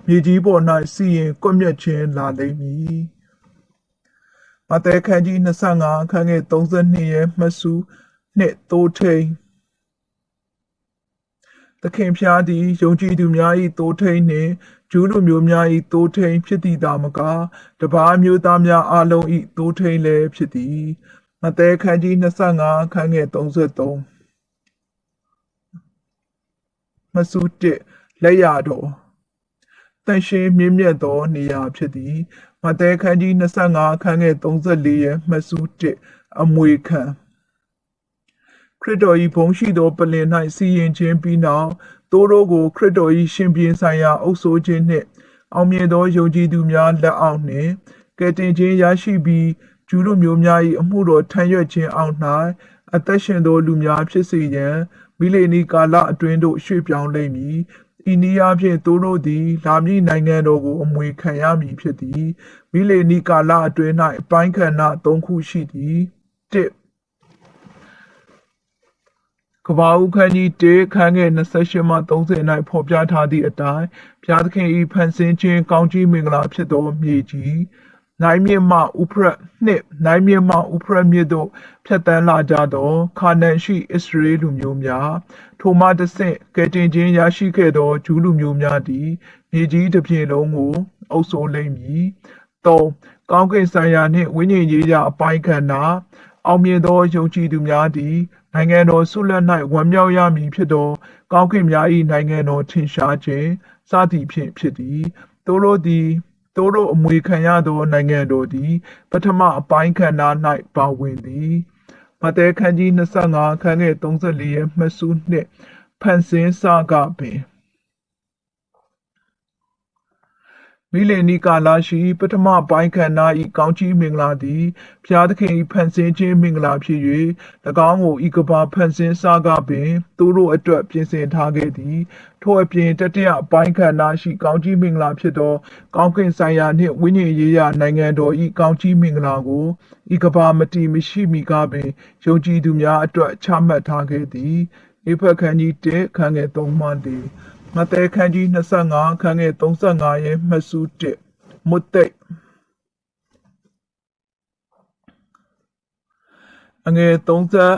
မြေကြီးပေါ်၌စီရင်ကွပ်မျက်ခြင်းလာလိမ့်မည်မဿဲခန်းကြီး25ခန်းငယ်32ရဲ့မှတ်စုနှင့်သိုးထိန်သခင်ဖျားသည်ယုံကြည်သူများ၏သိုးထိန်နှင့်ဂျူးလူမျိုးများ၏သိုးထိန်ဖြစ်သည်သာမကတပါးမျိုးသားများအလုံး၏သိုးထိန်လည်းဖြစ်သည်မဿဲခန်းကြီး25ခန်းငယ်33မှတ်စု1လက်ရတော်တန်ရှင်းမြင့်မြတ်သောနေရာဖြစ်သည်မဿဲခန်းကြီး25ခန်းငယ်34ရဲ့မှတ်စု1အမွေခံခရစ်တော်၏ဘုံရှိသောပလင်၌စီရင်ခြင်းပြီးနောက်သိုးတို့ကိုခရစ်တော်၏ရှင်ပြန်ဆိုင်ရာအုပ်ဆိုးခြင်းနှင့်အောင်မြင်သောယုံကြည်သူများလက်အောက်နှင့်ကယ်တင်ခြင်းရရှိပြီးဂျူးလူမျိုးများ၏အမှုတော်ထမ်းရွက်ခြင်းအောက်၌အသက်ရှင်သောလူများဖြစ်စေရန်မိလေနီကာလအတွင်းသို့ရွှေ့ပြောင်းလိမ့်မည်ဤနည်းအားဖြင့်သိုးတို့သည်လာမည့်နိုင်ငံတော်ကိုအမွေခံရမည်ဖြစ်သည်မိလေနီကာလအတွင်း၌အပိုင်းခန္ဓာ3ခုရှိသည်1ကဘာဦးခန်းကြီး1ခန်းငယ်28မှ30၌ဖော်ပြထားသည့်အတိုင်းဘုရားသခင်၏ဖန်ဆင်းခြင်းကောင်းကြီးမင်္ဂလာဖြစ်သောမြေကြီးနိုင်မြင့်မှဥဖရက်နိုင်မြင့်မှဥဖရက်မြစ်သို့ဖြတ်တန်းလာကြသောခါနန်ရှိဣသရေလလူမျိုးများထိုမှတဆင့်ကယ်တင်ခြင်းရရှိခဲ့သောဂျူးလူမျိုးများသည်မြေကြီးတစ်ပြင်လုံးကိုအုပ်စိုးလိမ့်မည်3ကောင်းကင်ဆိုင်ရာနှင့်ဝိညာဉ်ရေးရာအပိုင်းခန္ဓာအောင်မြင်သောယုံကြည်သူများသည်နိုင်ငံတော်ဆုလက်၌ဝမ်းမြောက်ရမည်ဖြစ်သောကောင်းကင်များ၏နိုင်ငံတော်ထင်ရှားခြင်းစသည်ဖြင့်ဖြစ်သည်သူတို့အမွေခံရသောနိုင်ငံတော်သည်ပထမအပိုင်းခန္ဓာ၌ပါဝင်သည်မဿဲခန်းကြီး25ခန်းငယ်34ရဲ့မှတ်စုနှင့်ဖန်ဆင်းစကပင်မိလေနီကာလရှိပထမပိုင်းခန္ဓာ၏ကောင်းကြီးမင်္ဂလာသည်ဘုရားသခင်၏ဖန်ဆင်းခြင်းမင်္ဂလာဖြစ်၍၎င်းကိုဤကဘာဖန်ဆင်းစကပင်သူတို့အတွက်ပြင်ဆင်ထားခဲ့သည်ထိုအပြင်တတိယပိုင်းခန္ဓာရှိကောင်းကြီးမင်္ဂလာဖြစ်သောကောင်းကင်ဆိုင်ရာနှင့်ဝိညာဉ်ရေးရာနိုင်ငံတော်၏ကောင်းကြီးမင်္ဂလာကိုဤကဘာမတည်မရှိမီကပင်ယုံကြည်သူများအတွက်ချမှတ်ထားခဲ့သည်ဧဖက်ခန်းကြီး1ခန်းငယ်3မှ4မဿဲခန်းကြီး25ခန်းငယ်35ရဲ့မှတ်စု1မုတ်တိတ် အငယ်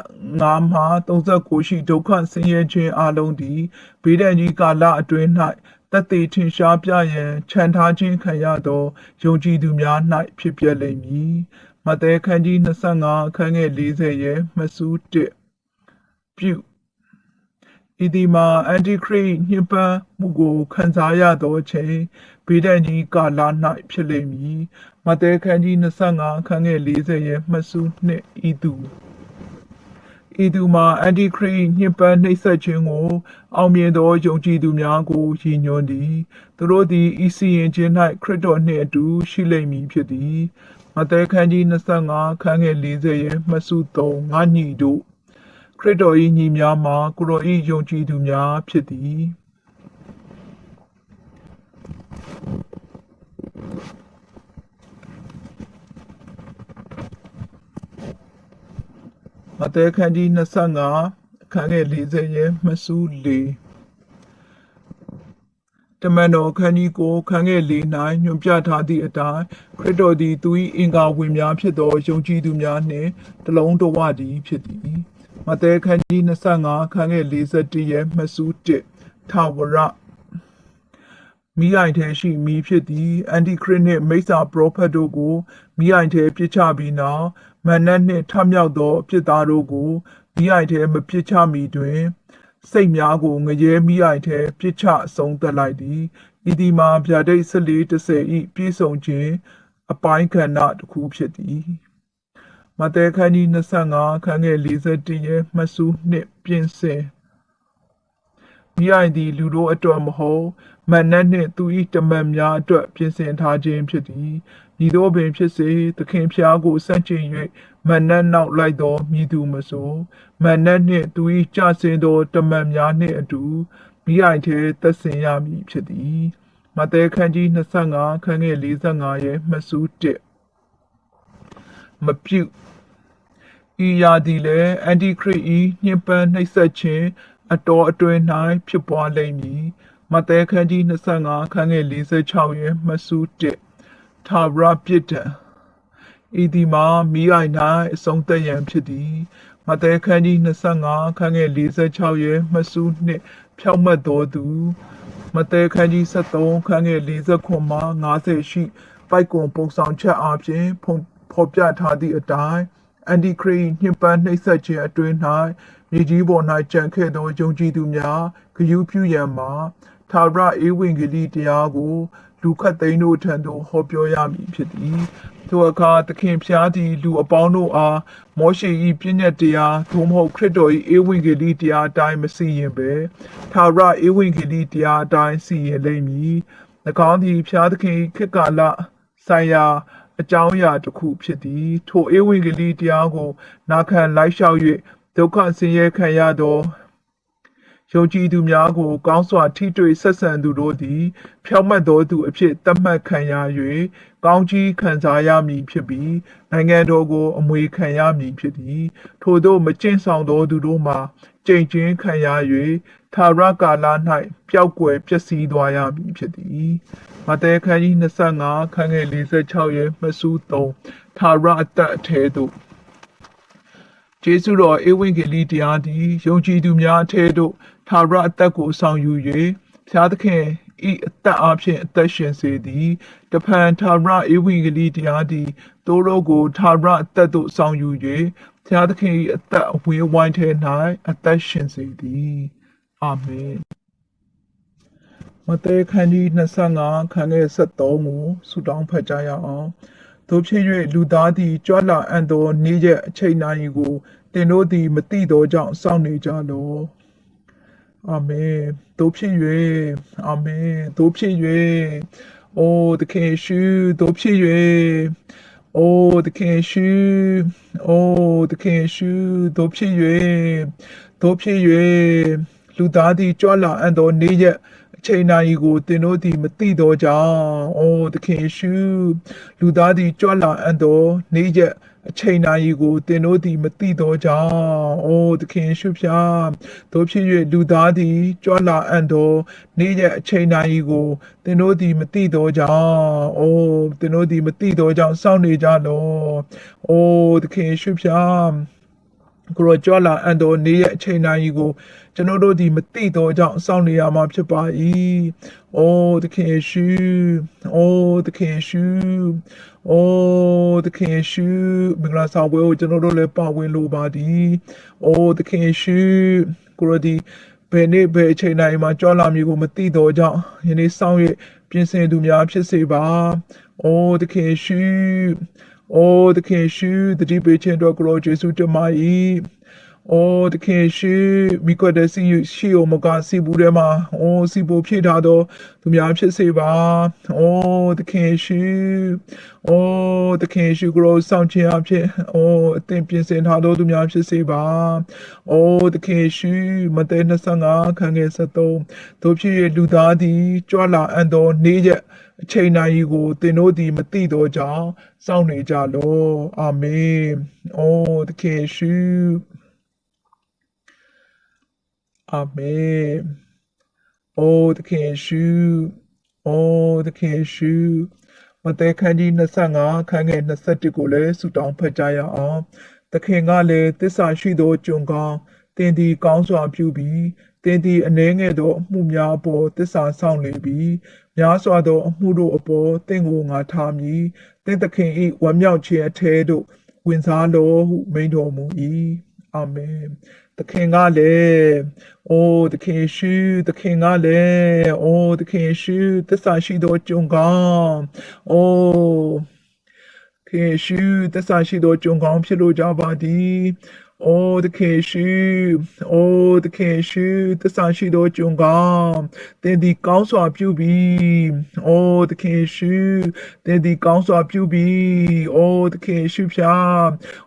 35မှ39ရှိဒုက္ခဆင်းရဲခြင်းအလုံးသည်ဘေးဒဏ်ကြီးကာလအတွင်း၌တသက်ထင်ရှားပြရန်ခြံထားခြင်းခံရသောယုံကြည်သူများ၌ဖြစ်ပျက်လိမ့်မည်မဿဲခန်းကြီး25ခန်းငယ်40ရဲ့မစု1ပြုဤဒီမှာအန်တီခရစ်ညှဉ်းပန်းမှုကိုခံစားရသောအချိန်ဘေးဒဏ်ကြီးကာလ၌ဖြစ်လိမ့်မည်မဿဲခန်းကြီး25ခန်းငယ်40ရဲ့မစု2ဤသူမှာအန်တီခရစ်ညှဉ်းပန်းနှိပ်စက်ခြင်းကိုအောင်မြင်သောယုံကြည်သူများကိုရည်ညွှန်းသည်သူတို့သည်ဤစီရင်ခြင်း၌ခရစ်တော်နှင့်အတူရှိလိမ့်မည်ဖြစ်သည်မဿဲခန်းကြီး25ခန်းငယ်40ရဲ့မစု3ငါညီတို့ခရစ်တော်၏ညီများမှာကိုရော၏ယုံကြည်သူများဖြစ်သည်မဿဲခန်းကြီး25ခန်းငယ်40ရဲ့မစု4တမန်တော်ခန်းကြီးကိုခန်းငယ်4၌ညွှန်ပြထားသည့်အတိုင်းခရစ်တော်သည်သူ၏အင်္ဂါဝင်များဖြစ်သောယုံကြည်သူများနှင့်တလုံးတဝတည်းဖြစ်သည်မဿဲခန်းကြီး25ခန်းငယ်41ရဲ့မစု1ထာဝရမိအိုင်ထဲရှိမိဖြစ်သည်အန်တီခရစ်နှင့်မိစ္ဆာပရောဖက်တို့ကိုမိအိုင်ထဲပြစ်ချပြီးနောက်မန္နနှင့်ထမြောက်သောပြစ်သားတို့ကိုမိအိုင်ထဲမပြစ်ချမီတွင်စိတ်များကိုငရဲမိအိုင်ထဲပြစ်ချအဆုံးသတ်လိုက်သည်ဤဒီမှာဗျာဒိတ်14:10ဤပြည့်စုံခြင်းအပိုင်းကဏ္ဍတစ်ခုဖြစ်သည်မဿဲခန်းကြီး25ခန်းငယ်41ရဲ့မစု2ပြင်ဆင်မိအိုင်သည်လူတို့အတွက်မဟုတ်မန္နနှင့်သူ၏တမန်များအတွက်ပြင်ဆင်ထားခြင်းဖြစ်သည်ညီတို့ပင်ဖြစ်စေသခင်ဖျားကိုစန့်ကျင်၍မန္နနောက်လိုက်သောမြည်သူမဆိုမန္နနှင့်သူ၏ကြဆင်းသောတမန်များနှင့်အတူမိအိုင်ထဲသက်ဆင်ရမည်ဖြစ်သည်မဿဲခန်းကြီး25ခန်းငယ်45ရဲ့မစု1မပြုဤရာသည်လည်းအန်တီခရစ်၏ညှဉ်းပန်းနှိပ်စက်ခြင်းအတော်အတွင်း၌ဖြစ်ပွားလိမ့်မည်မဿဲခန်းကြီး25ခန်းငယ်46ရဲ့မစု1ထာဝရပြစ်ဒဏ်ဤဒီမှာမိအိုင်၌အဆုံးသတ်ရန်ဖြစ်သည်မဿဲခန်းကြီး25ခန်းငယ်46ရဲ့မစု2ဖြောင့်မတ်တော်သူမဿဲခန်းကြီး73ခန်းငယ်49မှ50ရှိပိုက်ကွန်ပုံဆောင်ချက်အပြင်ဖော်ပြထားသည့်အတိုင်းအန်တီခရစ်ညှဉ်းပန်းနှိပ်စက်ခြင်းအတွင်း၌မြေကြီးပေါ်၌ကြံခဲ့သောယုံကြည်သူများဂရုပြုရန်မှာထာဝရဧဝံဂေလိတရားကိုလူခတ်သိန်းတို့ထံသို့ဟောပြောရမည်ဖြစ်သည်ထိုအခါသခင်ဖျားသည်လူအပေါင်းတို့အားမောရှေ၏ပြည့်ညတ်တရားသို့မဟုတ်ခရစ်တော်၏ဧဝံဂေလိတရားအတိုင်းမစီရင်ပဲထာဝရဧဝံဂေလိတရားအတိုင်းစီရင်လိမ့်မည်၎င်းသည်ဖျားသခင်ခေတ်ကာလဆိုင်ရာအကြောင်းအရာတစ်ခုဖြစ်သည်ထိုဧဝံဂေလိတရားကိုနာခံလိုက်လျှောက်၍ဒုက္ခဆင်းရဲခံရသောယုံကြည်သူများကိုကောင်းစွာထိတွေ့ဆက်ဆံသူတို့သည်ဖြောင့်မတ်သောသူအဖြစ်သတ်မှတ်ခံရ၍ကောင်းကြီးခံစားရမည်ဖြစ်ပြီးနိုင်ငံတော်ကိုအမွေခံရမည်ဖြစ်သည်ထို့သောမကျင့်ဆောင်သောသူတို့မှာကြိမ်ကျင်းခံရ၍ထာဝရကာလ၌ပျောက်ကွယ်ပျက်စီးသွားရမည်ဖြစ်သည်မဿဲခန်းကြီး25ခန်းငယ်46ရဲ့မစု3ထာဝရအသက်အထဲသို့ကျေးဇူးတော်ဧဝံဂေလိတရားသည်ယုံကြည်သူများအထဲသို့ထာဝရအသက်ကိုဆောင်ယူ၍ဖျားသခင်ဤအသက်အဖြစ်အသက်ရှင်စေသည်တဖန်ထာဝရဧဝံဂေလိတရားသည်သူတို့ကိုထာဝရအသက်သို့ဆောင်ယူ၍ဖျားသခင်ဤအသက်အဝေးဝိုင်းထဲ၌အသက်ရှင်စေသည်အာမင်မဿဲခန်းကြီး25ခန်းငယ်73ကိုဆုတောင်းဖတ်ကြရအောင်တို့ဖြစ်၍လူသားသည်ကြွလာအံ့သောနေ့ရက်အချိန်တိုင်းကိုတင်တို့သည်မသိသောကြောင့်စောင့်နေကြလောအာမင်တို့ဖြစ်၍အာမင်တို့ဖြစ်၍အိုသခင်ယေရှုတို့ဖြစ်၍အိုသခင်ယေရှုအိုသခင်ယေရှုတို့ဖြစ်၍တို့ဖြစ်၍လူသားသည်ကြွလာအံ့သောနေ့ရက်အချိန်တိုင်းကိုသင်တို့သည်မသိသောကြောင့်အိုသခင်ယေရှုလူသားသည်ကြွလာအံ့သောနေ့ရက်အချိန်တိုင်းကိုသင်တို့သည်မသိသောကြောင့်အိုသခင်ယေရှုဖျားတို့ဖြစ်၍လူသားသည်ကြွလာအံ့သောနေ့ရက်အချိန်တိုင်းကိုသင်တို့သည်မသိသောကြောင့်အိုသင်တို့သည်မသိသောကြောင့်စောင့်နေကြလောအိုသခင်ယေရှုဖျား ကိုရောကြွလာအန်တော်နေရဲ့အချိန်တိုင်းကြီးကိုကျွန်တော်တို့ဒီမသိတော့ကြောင့်စောင့်နေရမှာဖြစ်ပါ၏။အိုးသခင်ယေရှုအိုးသခင်ယေရှုအိုးသခင်ယေရှုမင်္ဂလာဆောင်ပွဲကိုကျွန်တော်တို့လည်းပါဝင်လိုပါသည်။အိုးသခင်ယေရှုကိုရောဒီဘယ်နေ့ဘယ်အချိန်တိုင်းမှာကြွလာမည်ကိုမသိတော့ကြောင့်ယနေ့စောင့်ရပြင်ဆင်သူများဖြစ်စေပါ။အိုးသခင်ယေရှုအိုးသခင်ယေရှုတတိပေးခြင်းတော်ကိုရောယေရှုတင်ပါ၏။အိုးသခင်ယေရှုမိကွက်တဲ့စီရှိအောင်မကစီဘူးထဲမှာအိုးစီဖို့ဖြည့်ထားတော့သူများဖြစ်စေပါ။အိုးသခင်ယေရှုအိုးသခင်ယေရှုကိုရောစောင့်ခြင်းအဖြစ်အိုးအသင်ပြင်ဆင်ထားတော့သူများဖြစ်စေပါ။အိုးသခင်ယေရှုမဿဲ25ခန်းငယ်73တို့ဖြစ်ရလူသားသည်ကြွလာအံ့သောနေ့ရက်အချိန်တိုင်းကိုသင်တို့သည်မသိတော့ကြောင်းစောင့်နေကြလောအာမင်။အိုးသခင်ယေရှုအာမင်။အိုးသခင်ယေရှုအိုးသခင်ယေရှုမဿဲခန်းကြီး25ခန်းငယ်21ကိုလည်းဆုတောင်းဖတ်ကြရအောင်။သခင်ကလည်းသစ္စာရှိသောကျွန်ကောင်းသင်သည်ကောင်းစွာပြုပြီးသင်သည်အနှဲငယ်သောအမှုများအပေါ်သစ္စာဆောင်လေပြီးများစွာသောအမှုတို့အပေါ်သင်ကိုငါထားမည်သင်သခင်၏ဝမ်းမြောက်ခြင်းအထဲသို့ဝင်စားလောဟုမိန့်တော်မူ၏အာမင်သခင်ကလည်းအိုးသခင်ယေရှုသခင်ကလည်းအိုးသခင်ယေရှုသစ္စာရှိသောကျွန်ကောင်းအိုးခင်ယေရှုသစ္စာရှိသောကျွန်ကောင်းဖြစ်လို့ကြပါသည်အိုးသခင်ယေရှုအိုးသခင်ယေရှုသစ္စာရှိသောကျွန်ကောင်းသင်သည်ကောင်းစွာပြုပြီးအိုးသခင်ယေရှုသင်သည်ကောင်းစွာပြုပြီးအိုးသခင်ယေရှုဖျား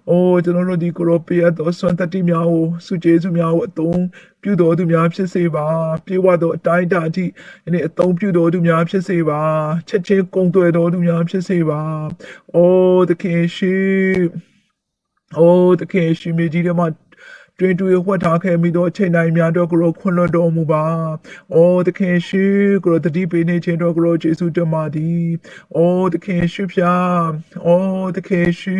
အိုးကျွန်တော်တို့ဒီကိုရောပေးသောဆွမ်းတတိများကိုစုကျေးဇူးများကိုအသုံးပြုတော်သူများဖြစ်စေပါပြေဝသောအတိုင်းအတာအထိယနေ့အသုံးပြုတော်သူများဖြစ်စေပါချက်ချင်းကုန်သွယ်တော်သူများဖြစ်စေပါအိုးသခင်ယေရှုအိုးသခင်ယေရှုမြည်ကြီးထဲမှာတွင်တူရဝတ်ထားခဲ့မိသောအချိန်တိုင်းများတော့ကိုရောခွင့်လွှတ်တော်မူပါ။အိုးသခင်ယေရှုကိုရောတတိပေးနေခြင်းတော့ကိုရောယေရှုတင်ပါသည်။အိုးသခင်ယေရှုဖျားအိုးသခင်ယေရှု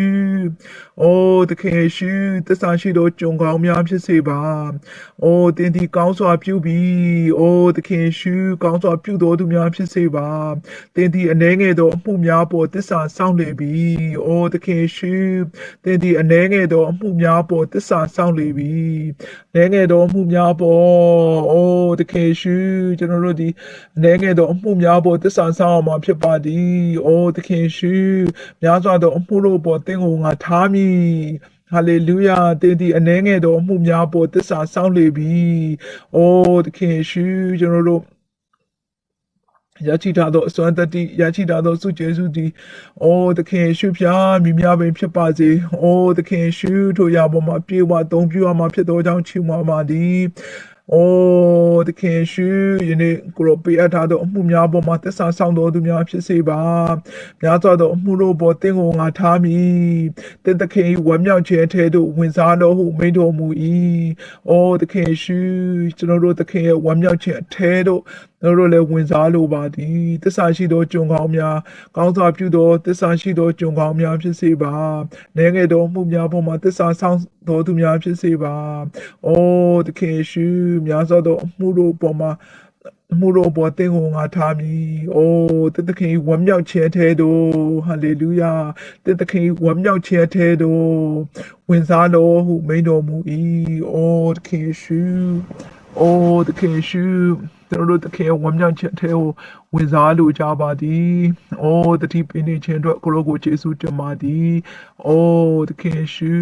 အိုးသခင်ယေရှုသစ္စာရှိသောကျွန်ကောင်းများဖြစ်စေပါ။အိုးသင်သည်ကောင်းစွာပြုပြီးအိုးသခင်ယေရှုကောင်းစွာပြုတော်သူများဖြစ်စေပါ။သင်သည်အနှဲငယ်သောအမှုများပေါ်သစ္စာဆောင်လေပြီ။အိုးသခင်ယေရှုသင်သည်အနှဲငယ်သောအမှုများပေါ်သစ္စာဆောင်လေပြီ။နဲငယ်သောအမှုများပေါ်အိုးသခင်ယေရှုကျွန်တော်တို့ဒီနဲငယ်သောအမှုများပေါ်သစ္စာဆောင်အောင်မှာဖြစ်ပါသည်အိုးသခင်ယေရှုများစွာသောအမှုတို့ပေါ်သင်ကိုငါထားမည်ဟာလေလုယာသင်သည်အနှဲငယ်သောအမှုများပေါ်သစ္စာဆောင်လေပြီအိုးသခင်ယေရှုကျွန်တော်တို့ရရှိထားသောအစွမ်းတတိရရှိထားသောစုကျေးဇူးသည်အိုးသခင်ယေရှုဖျားမြည်များပင်ဖြစ်ပါစေအိုးသခင်ယေရှုထိုရာပေါ်မှာပြေဝသုံးပြုရမှာဖြစ်သောကြောင့်ချီးမွမ်းပါသည်အိုးသခင်ယေရှုယနေ့ကိုရောပေးအပ်ထားသောအမှုများပေါ်မှာသစ္စာဆောင်တော်သူများဖြစ်စေပါများစွာသောအမှုတို့ပေါ်သင်ကိုငါထားမည်သင်သခင်၏ဝမ်းမြောက်ခြင်းအထဲသို့ဝင်စားတော်ဟုမိန့်တော်မူ၏အိုးသခင်ယေရှုကျွန်တော်တို့သခင်ရဲ့ဝမ်းမြောက်ခြင်းအထဲသို့တို့လည်းဝင်စားလိုပါသည်သစ္စာရှိသောကျွန်ကောင်းများကောင်းစွာပြုသောသစ္စာရှိသောကျွန်ကောင်းများဖြစ်စေပါနဲငယ်သောမှုများပေါ်မှာသစ္စာဆောင်တော်သူများဖြစ်စေပါအိုးသခင်ယေရှုများစွာသောအမှုတို့ပေါ်မှာအမှုတို့ပေါ်သင်ကိုငါထားမည်အိုးသခင်ဝမ်းမြောက်ခြင်းထဲသို့ဟာလေလုယာသခင်ဝမ်းမြောက်ခြင်းထဲသို့ဝင်စားတော်ဟုမိန့်တော်မူ၏အိုးသခင်ယေရှုအိုးသခင်ယေရှုကျွန်တော်တို့သခင်ဝမ်းမြောက်ခြင်းထဲကိုဝင်စားလိုကြပါသည်။အိုးတတိပင်နေခြင်းအတွက်ကိုရောကိုယေရှုတင်ပါသည်။အိုးသခင်ယေရှု